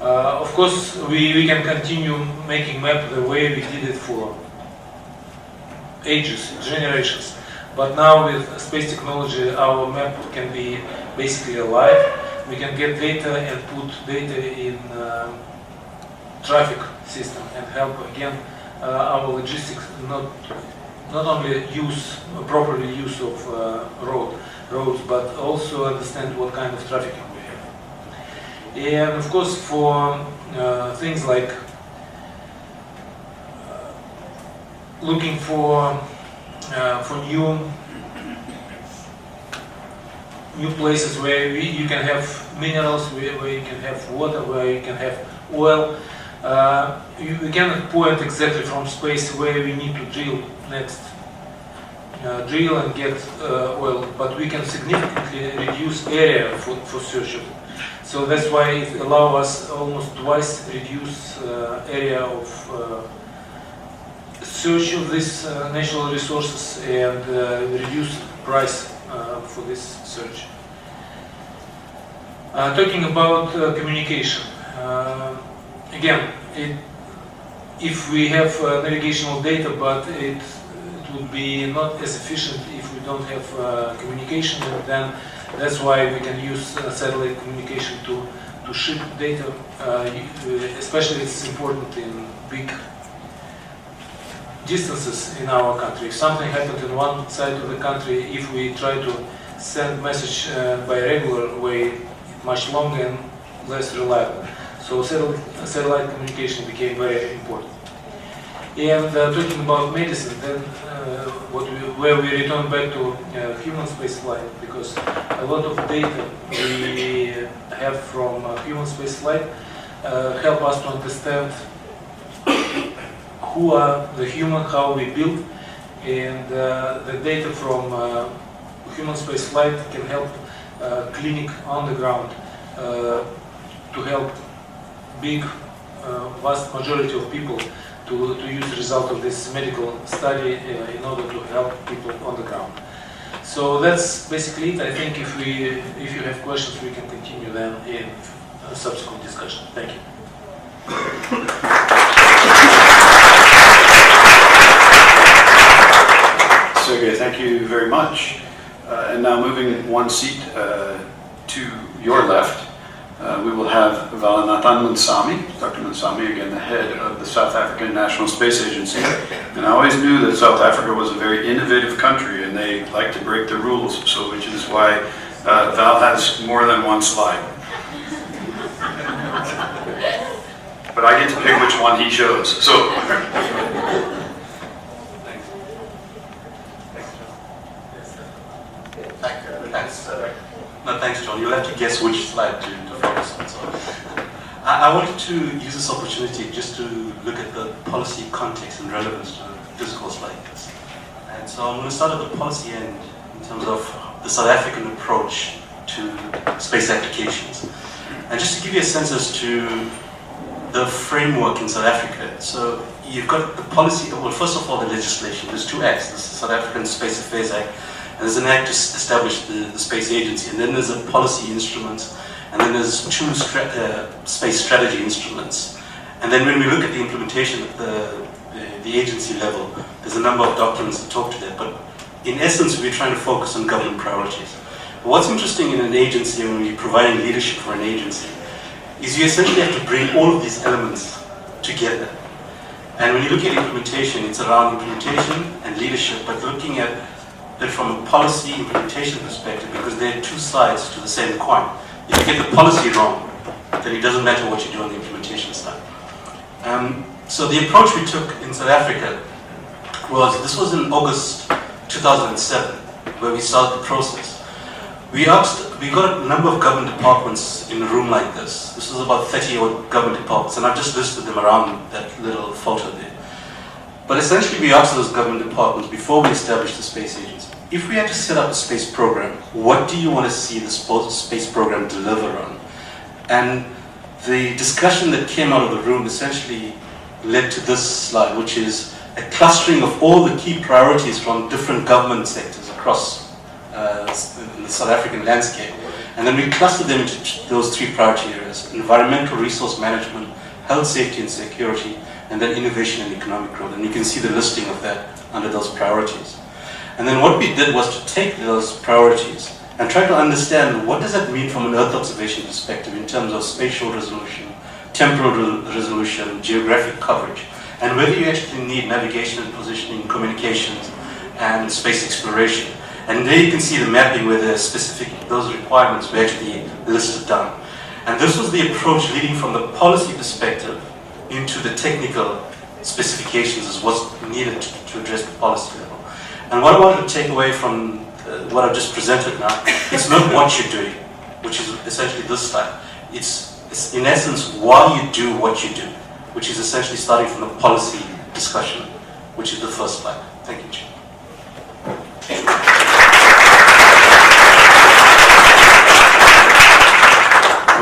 Speaker 8: Of course, we can continue making map the way we did it for ages, generations. But now with space technology, our map can be basically alive. We can get data and put data in traffic system and help again our logistics not only properly use of roads, but also understand what kind of traffic we have. And of course, for things like looking for new places where you can have minerals, where you can have water, where you can have oil. We cannot point exactly from space where we need to drill next. Drill and get oil, but we can significantly reduce area for search of it. So that's why it allows us almost twice reduce area of search of these natural resources, and reduce price for this search. Talking about communication, again, if we have navigational data, but it would be not as efficient if we don't have communication, and then that's why we can use satellite communication to ship data, especially it's important in big distances in our country. If something happened in one side of the country, if we try to send message by a regular way, much longer and less reliable. So satellite communication became very important. And talking about medicine, then where we return back to human spaceflight, because a lot of data we have from human spaceflight help us to understand who are the human, how we build, and the data from human spaceflight can help clinic on the ground to help big, vast majority of people to use the result of this medical study in order to help people on the ground. So that's basically it. I think if you have questions, we can continue then in subsequent discussion. Thank you.
Speaker 1: Sergey, thank you very much. And now moving one seat to your left, we will have Valenathan Munsami. Dr. Munsami, again, the head of the South African National Space Agency. And I always knew that South Africa was a very innovative country and they like to break the rules, so which is why Val has more than one slide. But I get to pick which one he shows. So.
Speaker 9: Thanks, John. You'll have to guess which slide to focus on. So, I wanted to use this opportunity just to look at the policy context and relevance to a discourse like this. And so I'm going to start at the policy end in terms of the South African approach to space applications. And just to give you a sense as to the framework in South Africa. So you've got the policy, well, first of all, the legislation. There's two acts. There's the South African Space Affairs Act, and there's an act to establish the space agency, and then there's a policy instrument, and then there's two space strategy instruments. And then when we look at the implementation at the agency level, there's a number of documents that talk to that, but in essence, we're trying to focus on government priorities. But what's interesting in an agency, when we're providing leadership for an agency, is you essentially have to bring all of these elements together. And when you look at implementation, it's around implementation and leadership, but looking at it from a policy implementation perspective, because there are two sides to the same coin. If you get the policy wrong, then it doesn't matter what you do on the implementation side. So the approach we took in South Africa this was in August 2007, where we started the process. We got a number of government departments in a room like this. This was about 30 odd government departments, and I've just listed them around that little photo there. But essentially, we asked those government departments before we established the space agency, if we had to set up a space program, what do you want to see the space program deliver on? And the discussion that came out of the room essentially led to this slide, which is a clustering of all the key priorities from different government sectors across the South African landscape. And then we clustered them into those three priority areas: environmental resource management, health, safety and security, and then innovation and economic growth. And you can see the listing of that under those priorities. And then what we did was to take those priorities and try to understand what does that mean from an Earth observation perspective in terms of spatial resolution, temporal resolution, geographic coverage, and whether you actually need navigation and positioning, communications, and space exploration. And there you can see the mapping where the those requirements were actually listed down. And this was the approach leading from the policy perspective into the technical specifications as what's needed to address the policy level. And what I want to take away from what I've just presented now, it's not what you're doing, which is essentially this slide. It's in essence why you do what you do, which is essentially starting from the policy discussion, which is the first slide. Thank you, Chief.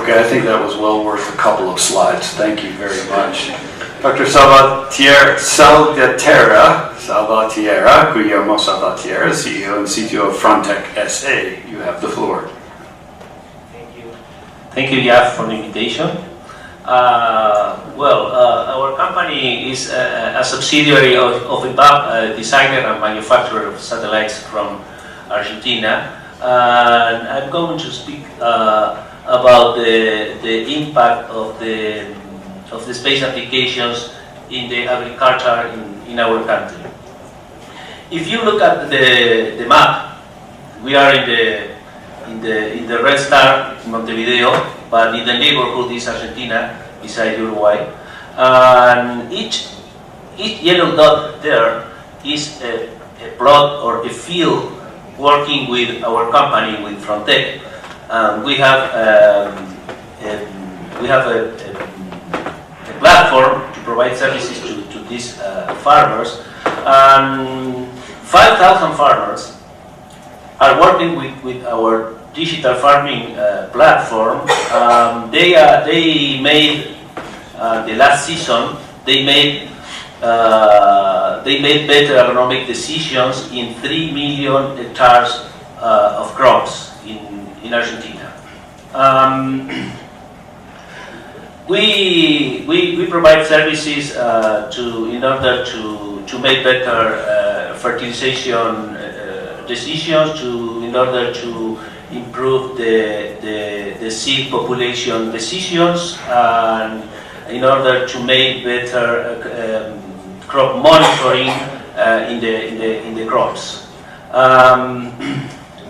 Speaker 1: Okay, I think that was well worth a couple of slides. Thank you very much. Dr. Salvatierra, Guillermo Salvatierra, CEO and CTO of Frontech SA. You have the floor.
Speaker 10: Thank you. Thank you, Jeff, for the invitation. Our company is a subsidiary of a designer and manufacturer of satellites from Argentina. And I'm going to speak about the impact of the space applications in the agriculture in our country. If you look at the map, we are in the red star in Montevideo, but in the neighborhood is Argentina, beside Uruguay. And each yellow dot there is a plot or a field working with our company, with Frontec. We have a platform to provide services to these farmers. 5,000 farmers are working with our digital farming platform. They made the last season. They made better agronomic decisions in 3 million hectares of crops in Argentina. We provide services in order to make better fertilization decisions, in order to improve the seed population decisions, and in order to make better crop monitoring in the crops.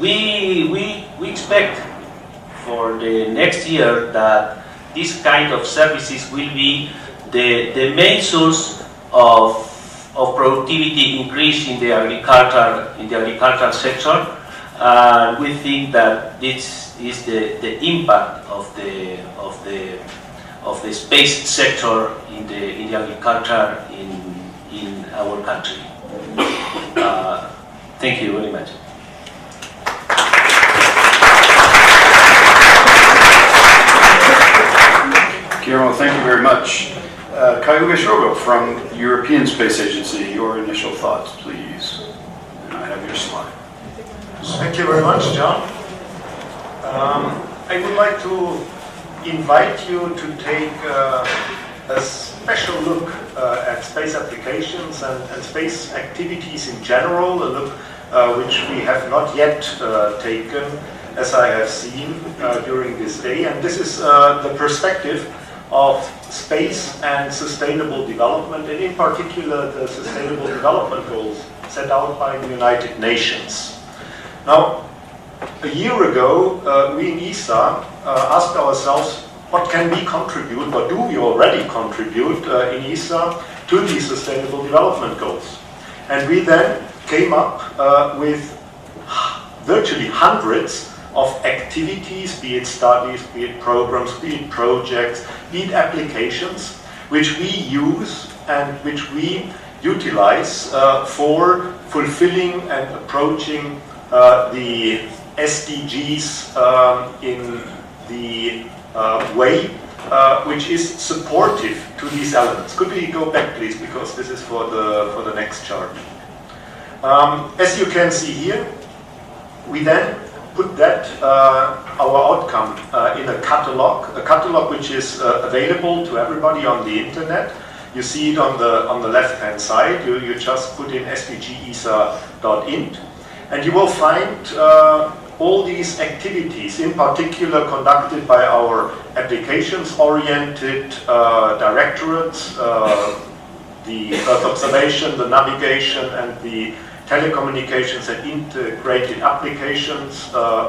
Speaker 10: We expect for the next year that this kind of services will be the main source of productivity increase in the agricultural sector. We think that this is the impact of the space sector in the agriculture in our country. Thank you very much.
Speaker 1: Guillermo, thank you very much. Cayuga Shogo from the European Space Agency, your initial thoughts, please. And I have your slide.
Speaker 11: Thank you very much, John. I would like to invite you to take a special look at space applications and space activities in general, a look which we have not yet taken, as I have seen during this day. And this is the perspective of space and sustainable development, and in particular the Sustainable Development Goals set out by the United Nations. Now, a year ago, we in ESA asked ourselves, what can we contribute, what do we already contribute in ESA to these Sustainable Development Goals? And we then came up with virtually hundreds of activities, be it studies, be it programs, be it projects, be it applications, which we use and which we utilize for fulfilling and approaching the SDGs in the way which is supportive to these elements. Could we go back, please, because this is for the next chart. As you can see here, we then put that our outcome in a catalog which is available to everybody on the internet. You see it on the left-hand side. You just put in sdgesa.int, and you will find all these activities, in particular conducted by our applications-oriented directorates, the Earth observation, the navigation, and the telecommunications and integrated applications,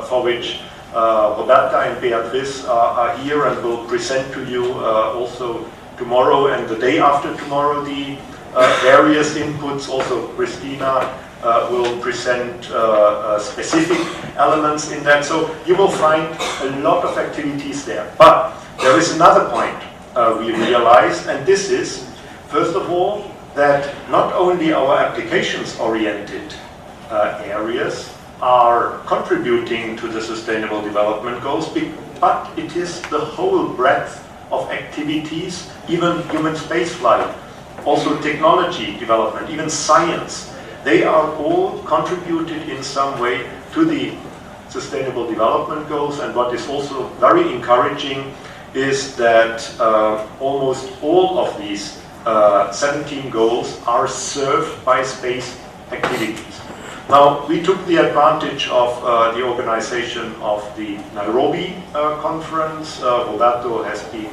Speaker 11: for which Roberta and Beatriz are here and will present to you also tomorrow and the day after tomorrow the various inputs. Also Christina will present specific elements in that. So you will find a lot of activities there. But there is another point we realized, and this is, first of all, that not only our applications-oriented areas are contributing to the Sustainable Development Goals, but it is the whole breadth of activities, even human spaceflight, also technology development, even science. They are all contributed in some way to the Sustainable Development Goals. And what is also very encouraging is that almost all of these 17 goals are served by space activities. Now, we took the advantage of the organization of the Nairobi conference. Roberto has been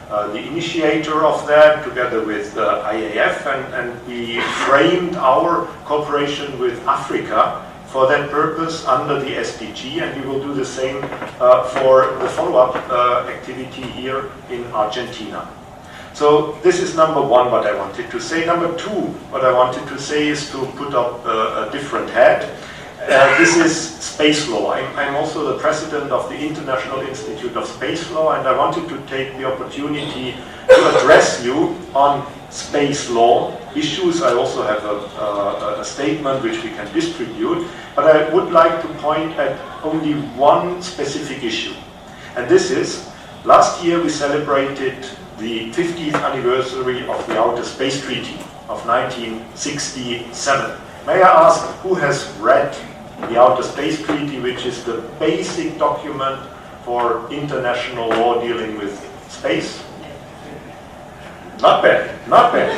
Speaker 11: the initiator of that, together with IAF, and we framed our cooperation with Africa for that purpose under the SDG, and we will do the same for the follow-up activity here in Argentina. So this is number one what I wanted to say. Number two, what I wanted to say is to put up a different hat. This is space law. I'm also the president of the International Institute of Space Law, and I wanted to take the opportunity to address you on space law issues. I also have a statement which we can distribute, but I would like to point at only one specific issue. And this is, last year we celebrated the 50th anniversary of the Outer Space Treaty of 1967. May I ask who has read the Outer Space Treaty, which is the basic document for international law dealing with space? Not bad, not bad.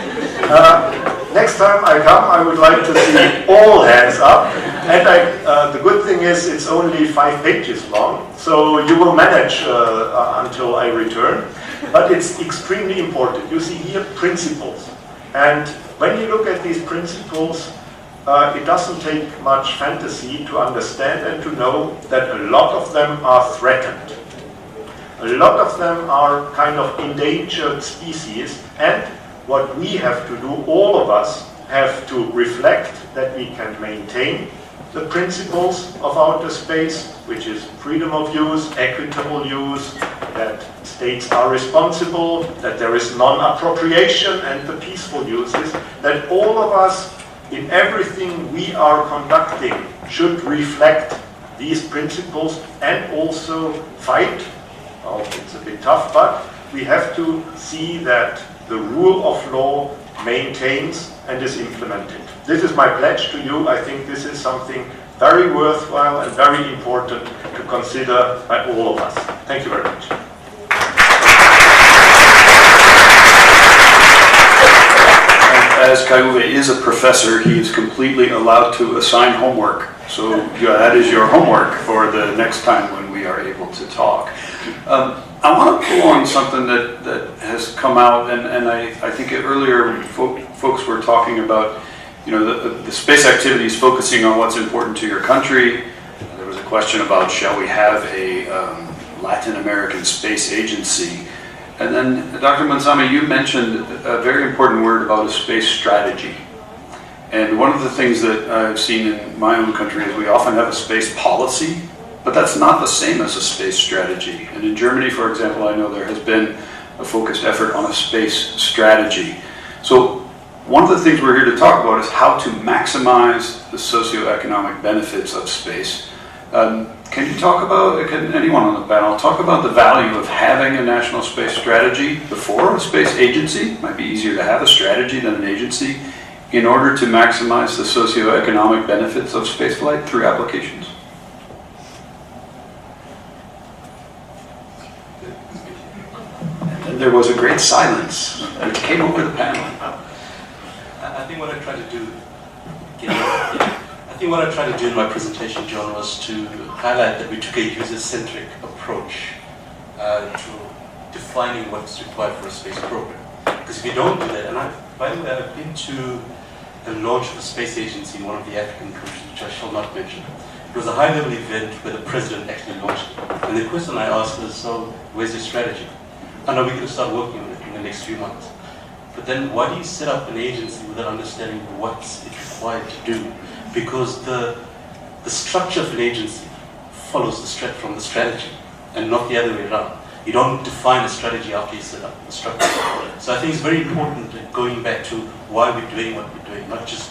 Speaker 11: Next time I come, I would like to see all hands up. And the good thing is it's only 5 pages long, so you will manage until I return. But it's extremely important. You see here principles. And when you look at these principles, it doesn't take much fantasy to understand and to know that a lot of them are threatened. A lot of them are kind of endangered species, and what we have to do, all of us, have to reflect that we can maintain the principles of outer space, which is freedom of use, equitable use, that states are responsible, that there is non-appropriation, and the peaceful uses, that all of us in everything we are conducting should reflect these principles and also fight. Well, it's a bit tough, but we have to see that the rule of law maintains and is implemented. This is my pledge to you. I think this is something very worthwhile and very important to consider by all of us. Thank you very much.
Speaker 1: As Kaiuwe is a professor, he is completely allowed to assign homework. So that is your homework for the next time when we are able to talk. I want to pull on something that has come out, and I think earlier folks were talking about, you know, the space activities focusing on what's important to your country. There was a question about, shall we have a Latin American space agency? And then, Dr. Mansama, you mentioned a very important word about a space strategy. And one of the things that I've seen in my own country is we often have a space policy, but that's not the same as a space strategy. And in Germany, for example, I know there has been a focused effort on a space strategy. So one of the things we're here to talk about is how to maximize the socio-economic benefits of space. Can you talk about, can anyone on the panel talk about the value of having a national space strategy before a space agency? It might be easier to have a strategy than an agency in order to maximize the socio-economic benefits of spaceflight through applications. And there was a great silence that came over the panel.
Speaker 9: I think what I tried to do, what I tried to do in my presentation, John, was to highlight that we took a user-centric approach to defining what's required for a space program. Because if you don't do that, and by the way, I've been to the launch of a space agency in one of the African countries, which I shall not mention. It was a high-level event where the president actually launched it. And the question I asked was, so where's your strategy? And are we going to start working on it in the next few months? But then why do you set up an agency without understanding what's it required to do? Because the structure of an agency follows from the strategy and not the other way around. You don't define a strategy after you set up the structure. So I think it's very important going back to why we're doing what we're doing, not just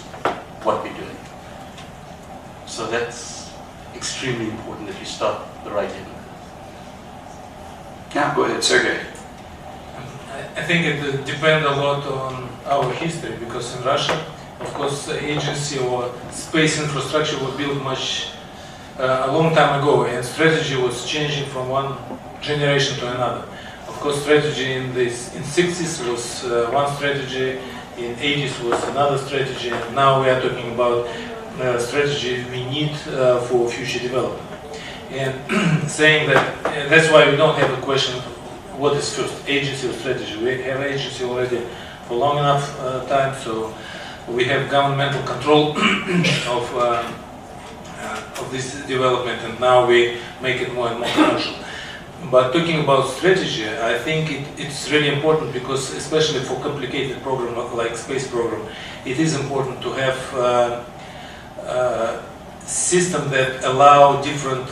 Speaker 9: what we're doing. So that's extremely important that you start the right end.
Speaker 1: Yeah, go ahead, Sergey.
Speaker 8: I think it depends a lot on our history, because in Russia, of course, the agency or space infrastructure was built much a long time ago, and strategy was changing from one generation to another. Of Of course, strategy in 60s was one strategy, in 80s was another strategy, and now we are talking about strategy we need for future development. And saying that, that's why we don't have a question, what is first, agency or strategy? We have agency already for long enough time, so we have governmental control of this development, and now we make it more and more commercial. But talking about strategy, I think it's really important, because especially for complicated program like space program, it is important to have system that allow different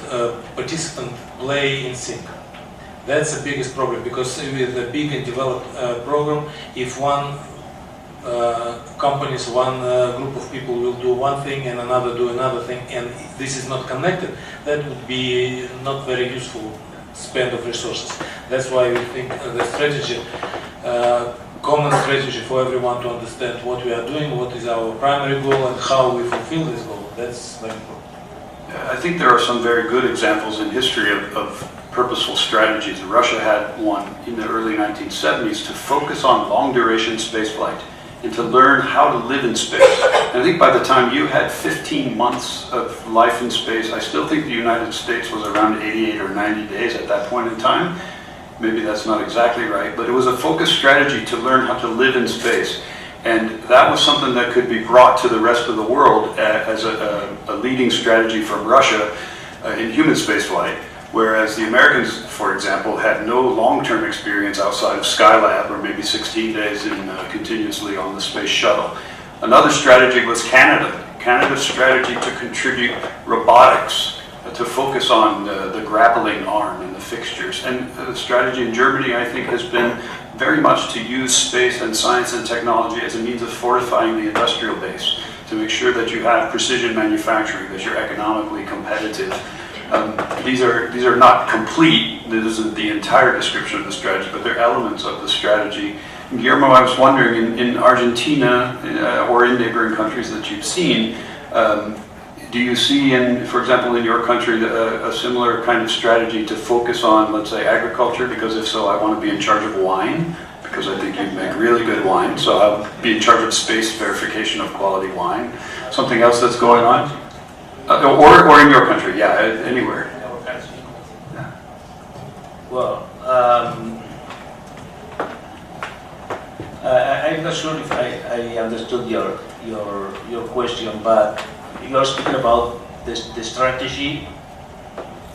Speaker 8: participants play in sync. That's the biggest problem, because with a big and developed program, if one companies, one group of people will do one thing and another do another thing, and this is not connected, that would be not very useful spend of resources. That's why we think the strategy, common strategy for everyone to understand what we are doing, what is our primary goal, and how we fulfill this goal. That's very important.
Speaker 1: I think there are some very good examples in history of purposeful strategies. Russia had one in the early 1970s to focus on long-duration spaceflight and to learn how to live in space. And I think by the time you had 15 months of life in space, I still think the United States was around 88 or 90 days at that point in time. Maybe that's not exactly right, but it was a focused strategy to learn how to live in space. And that was something that could be brought to the rest of the world as a leading strategy from Russia in human spaceflight. Whereas the Americans, for example, had no long-term experience outside of Skylab, or maybe 16 days in continuously on the space shuttle. Another strategy was Canada. Canada's strategy to contribute robotics, to focus on the grappling arm and the fixtures. And the strategy in Germany, I think, has been very much to use space and science and technology as a means of fortifying the industrial base, to make sure that you have precision manufacturing, that you're economically competitive. These are not complete. This isn't the entire description of the strategy, but they're elements of the strategy. And Guillermo, I was wondering, in Argentina or in neighboring countries that you've seen, do you see, for example, in your country, a similar kind of strategy to focus on, let's say, agriculture? Because if so, I want to be in charge of wine, because I think you make really good wine. So I'll be in charge of space verification of quality wine. Something else that's going on? Or in your country, yeah, anywhere.
Speaker 10: Yeah. Well, I'm not sure if I understood your question, but you're speaking about the strategy.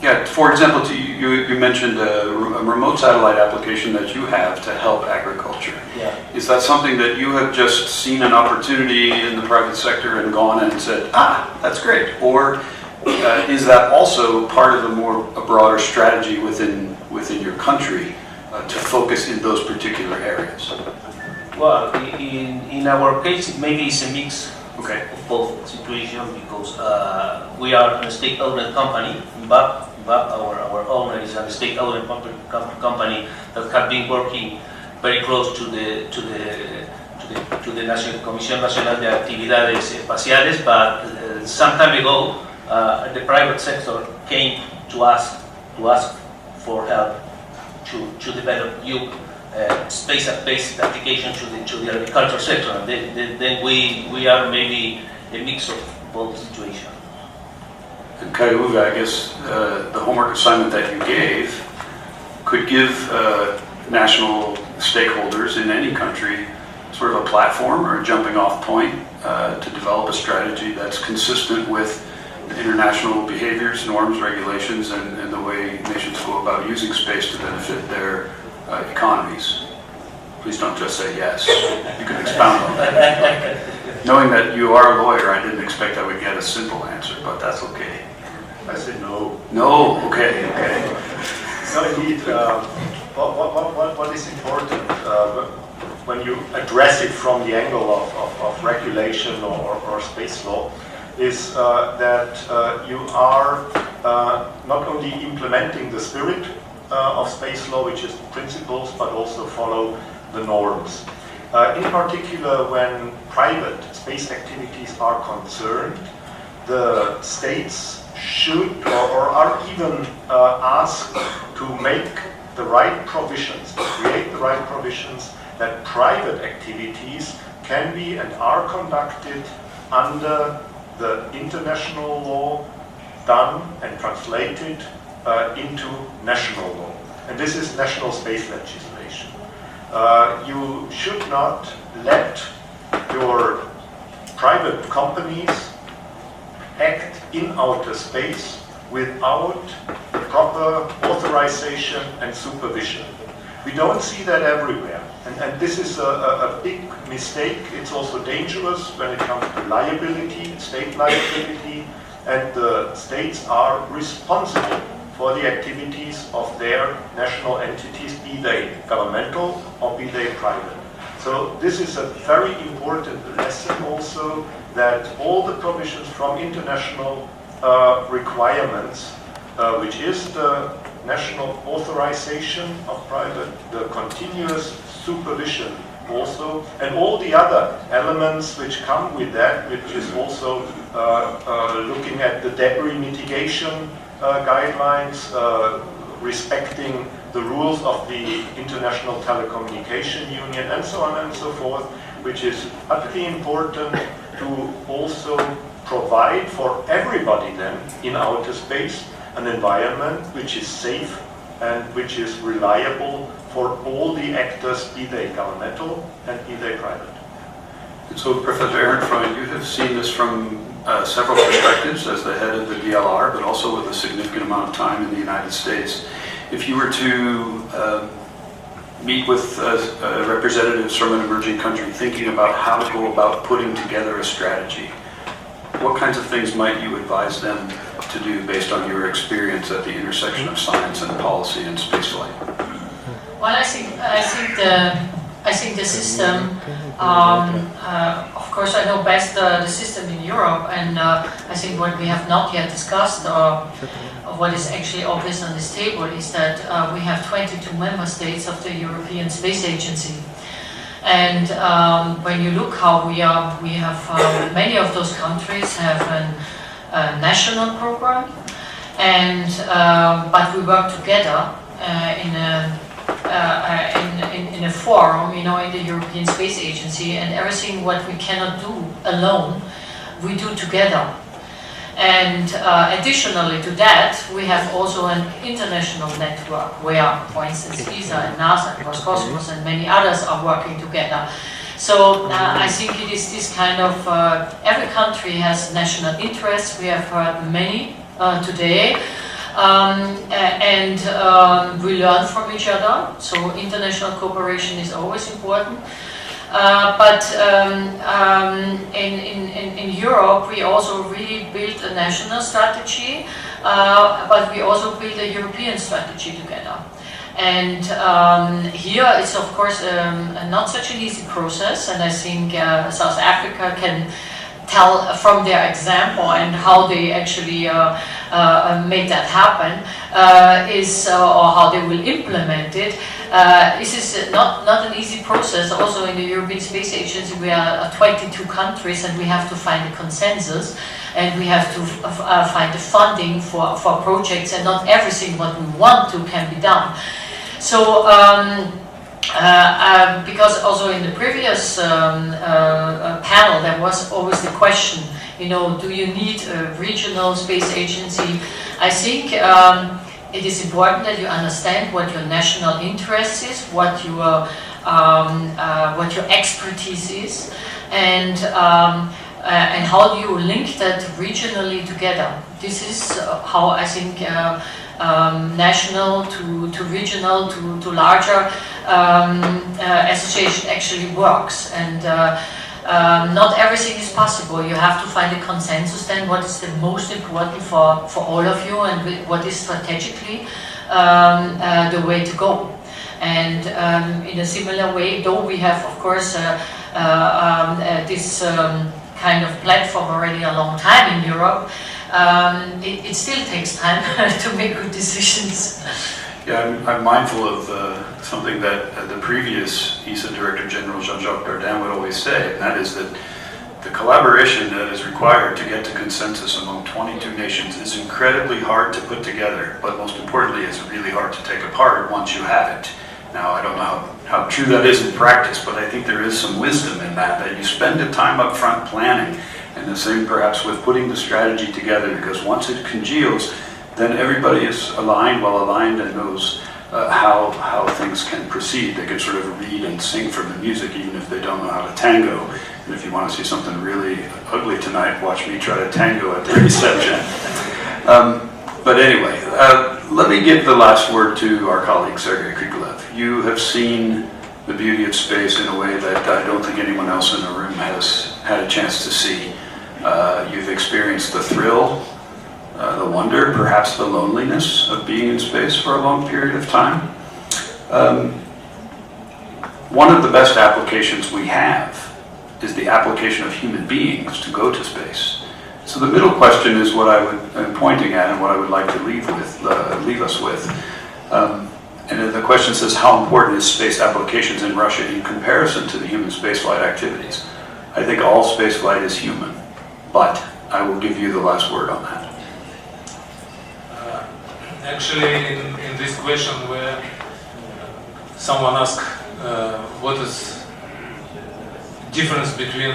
Speaker 1: Yeah, for example, you mentioned a remote satellite application that you have to help agriculture.
Speaker 10: Yeah.
Speaker 1: Is that something that you have just seen an opportunity in the private sector and gone and said, that's great? Or is that also part of a broader strategy within your country to focus in those particular areas?
Speaker 10: Well, in our case, maybe it's a mix of both situations, because we are a state-owned company, but our owner is a state-owned company that have been working very close to the Comisión Nacional de Actividades Espaciales. But some time ago, the private sector came to us to ask for help to develop new space-based application to the agriculture sector. And then we are maybe a mix of both situations.
Speaker 1: And Kai-Uwe, I guess the homework assignment that you gave could give national stakeholders in any country sort of a platform or a jumping off point to develop a strategy that's consistent with international behaviors, norms, regulations, and the way nations go about using space to benefit their economies. Please don't just say yes. You can expound on that. Knowing that you are a lawyer, I didn't expect I would get a simple answer, but that's okay.
Speaker 11: I said no.
Speaker 1: No? Okay.
Speaker 11: No, indeed. What is important when you address it from the angle of regulation or space law is that you are not only implementing the spirit of space law, which is the principles, but also follow the norms. In particular, when private space activities are concerned, the states should or are even asked to make the right provisions, to create the right provisions that private activities can be and are conducted under the international law, done and translated into national law. And this is national space legislation. You should not let your private companies act in outer space without the proper authorization and supervision. We don't see that everywhere. And this is a big mistake. It's also dangerous when it comes to liability, state liability, and the states are responsible for the activities of their national entities, be they governmental or be they private. So this is a very important lesson also, that all the provisions from international requirements, which is the national authorization of private, the continuous supervision also, and all the other elements which come with that, which is also looking at the debris mitigation guidelines, respecting the rules of the International Telecommunication Union, and so on and so forth, which is utterly important to also provide for everybody then in outer space an environment which is safe and which is reliable for all the actors, be they governmental and be they private.
Speaker 1: And so, Professor Ehrenfreund, you have seen this from several perspectives as the head of the DLR, but also with a significant amount of time in the United States. If you were to meet with representatives from an emerging country thinking about how to go about putting together a strategy, what kinds of things might you advise them to do based on your experience at the intersection of science and policy and spaceflight?
Speaker 7: Well, I think the system. Of course, I know best the system in Europe, and I think what we have not yet discussed, or what is actually obvious on this table, is that we have 22 member states of the European Space Agency. And when you look how we have many of those countries have a national program, and but we work together in a forum, you know, in the European Space Agency, and everything what we cannot do alone, we do together. And additionally to that, we have also an international network where, for instance, ESA and NASA and Roscosmos and many others are working together. So I think it is this kind of, every country has national interests. We have heard many today. We learn from each other, so international cooperation is always important. In Europe, we also really built a national strategy, but we also built a European strategy together. And here it's of course not such an easy process, and I think South Africa can tell from their example and how they actually made that happen, or how they will implement it. This is not an easy process. Also in the European Space Agency we are 22 countries, and we have to find a consensus, and we have to find the funding for projects, and not everything what we want to can be done. So because also in the previous panel there was always the question, you know, do you need a regional space agency? I think it is important that you understand what your national interest is, what your expertise is, and how do you link that regionally together. This is how I think national to regional to larger association actually works, and not everything is possible. You have to find a consensus then what is the most important for all of you, and what is strategically the way to go. And in a similar way, though we have of course this kind of platform already a long time in Europe, it still takes time to make good decisions.
Speaker 1: Yeah, I'm mindful of something that the previous ESA Director General Jean-Jacques Dardin would always say, and that is that the collaboration that is required to get to consensus among 22 nations is incredibly hard to put together, but most importantly, it's really hard to take apart once you have it. Now, I don't know how true that is in practice, but I think there is some wisdom in that you spend the time up front planning, and the same perhaps with putting the strategy together, because once it congeals, then everybody is aligned, well aligned, and knows how things can proceed. They can sort of read and sing from the music, even if they don't know how to tango. And if you want to see something really ugly tonight, watch me try to tango at the reception. But anyway, let me give the last word to our colleague, Sergei Krikalev. You have seen the beauty of space in a way that I don't think anyone else in the room has had a chance to see. You've experienced the thrill, the wonder, perhaps the loneliness of being in space for a long period of time. One of the best applications we have is the application of human beings to go to space. So the middle question is what I'm pointing at and what I would like to leave us with. And the question says, how important is space applications in Russia in comparison to the human spaceflight activities? I think all spaceflight is human, but I will give you the last word on that.
Speaker 8: Actually, in this question where someone asked what is difference between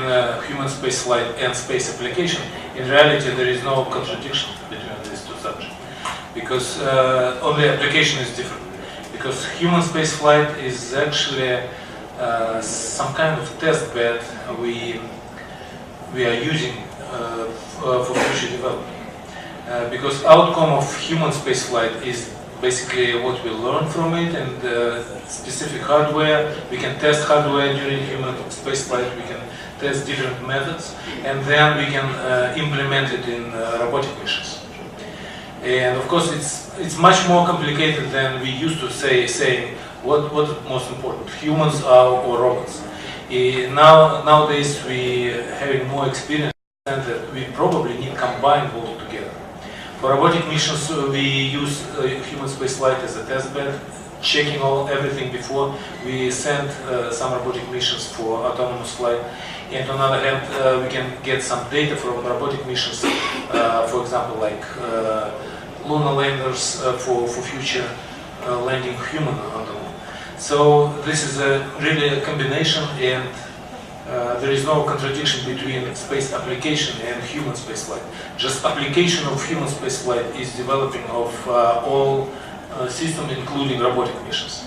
Speaker 8: human spaceflight and space application, in reality there is no contradiction between these two subjects, because only application is different. Because human spaceflight is actually some kind of test bed we are using for future development. Because outcome of human spaceflight is basically what we learn from it, and specific hardware. We can test hardware during human spaceflight, we can test different methods, and then we can implement it in robotic missions. And of course it's much more complicated than we used to saying what is most important, humans or robots. Nowadays we having more experience, and we probably need combine both together. For robotic missions, we use human spaceflight as a test bed, checking everything before we send some robotic missions for autonomous flight. And on the other hand, we can get some data from robotic missions, for example, like lunar landers for future landing human on the moon. So this is really a combination, and there is no contradiction between space application and human spaceflight. Just application of human spaceflight is developing of all systems, including robotic missions.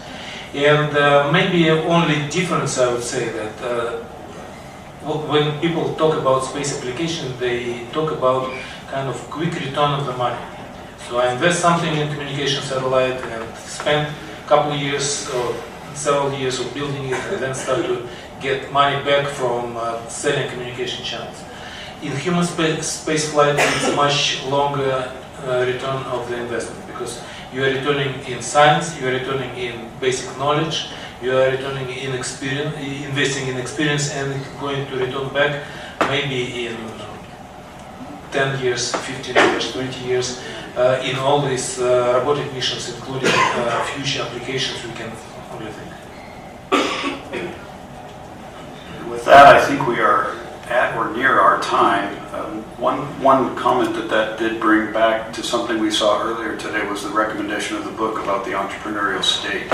Speaker 8: And maybe only difference, I would say, that when people talk about space application, they talk about kind of quick return of the money. So I invest something in communication satellite and spend a couple of years or several years of building it, and then start to get money back from selling communication channels. In human spaceflight, it's a much longer return of the investment, because you are returning in science, you are returning in basic knowledge, you are returning in experience, investing in experience, and going to return back maybe in 10 years, 15 years, 20 years, in all these robotic missions, including future applications we can only think.
Speaker 1: With that, I think we are at or near our time. One comment that did bring back to something we saw earlier today was the recommendation of the book about the entrepreneurial state.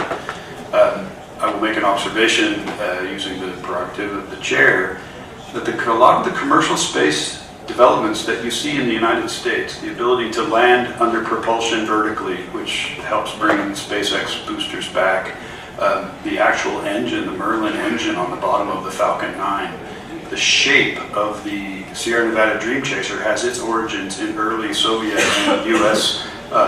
Speaker 1: I will make an observation using the prerogative of the chair that a lot of the commercial space developments that you see in the United States, the ability to land under propulsion vertically, which helps bring SpaceX boosters back, the actual engine, the Merlin engine on the bottom of the Falcon 9, the shape of the Sierra Nevada Dream Chaser has its origins in early Soviet and US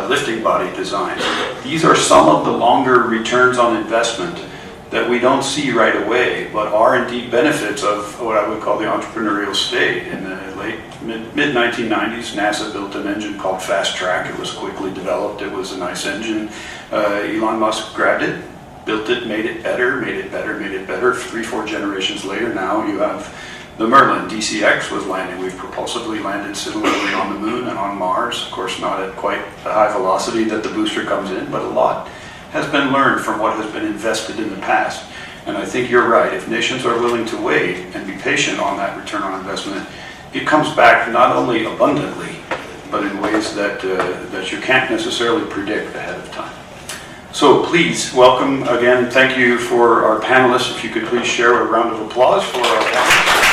Speaker 1: lifting body designs. These are some of the longer returns on investment that we don't see right away, but are indeed benefits of what I would call the entrepreneurial state. In the mid-1990s, NASA built an engine called Fast Track. It was quickly developed. It was a nice engine. Elon Musk grabbed it, built it, made it better, made it better, made it better. 3-4 generations later, now you have the Merlin. DCX was landing. We've propulsively landed similarly on the moon and on Mars. Of course, not at quite the high velocity that the booster comes in, but a lot has been learned from what has been invested in the past. And I think you're right. If nations are willing to wait and be patient on that return on investment, it comes back not only abundantly, but in ways that you can't necessarily predict ahead of time. So please, welcome again. Thank you for our panelists. If you could please share a round of applause for our panelists.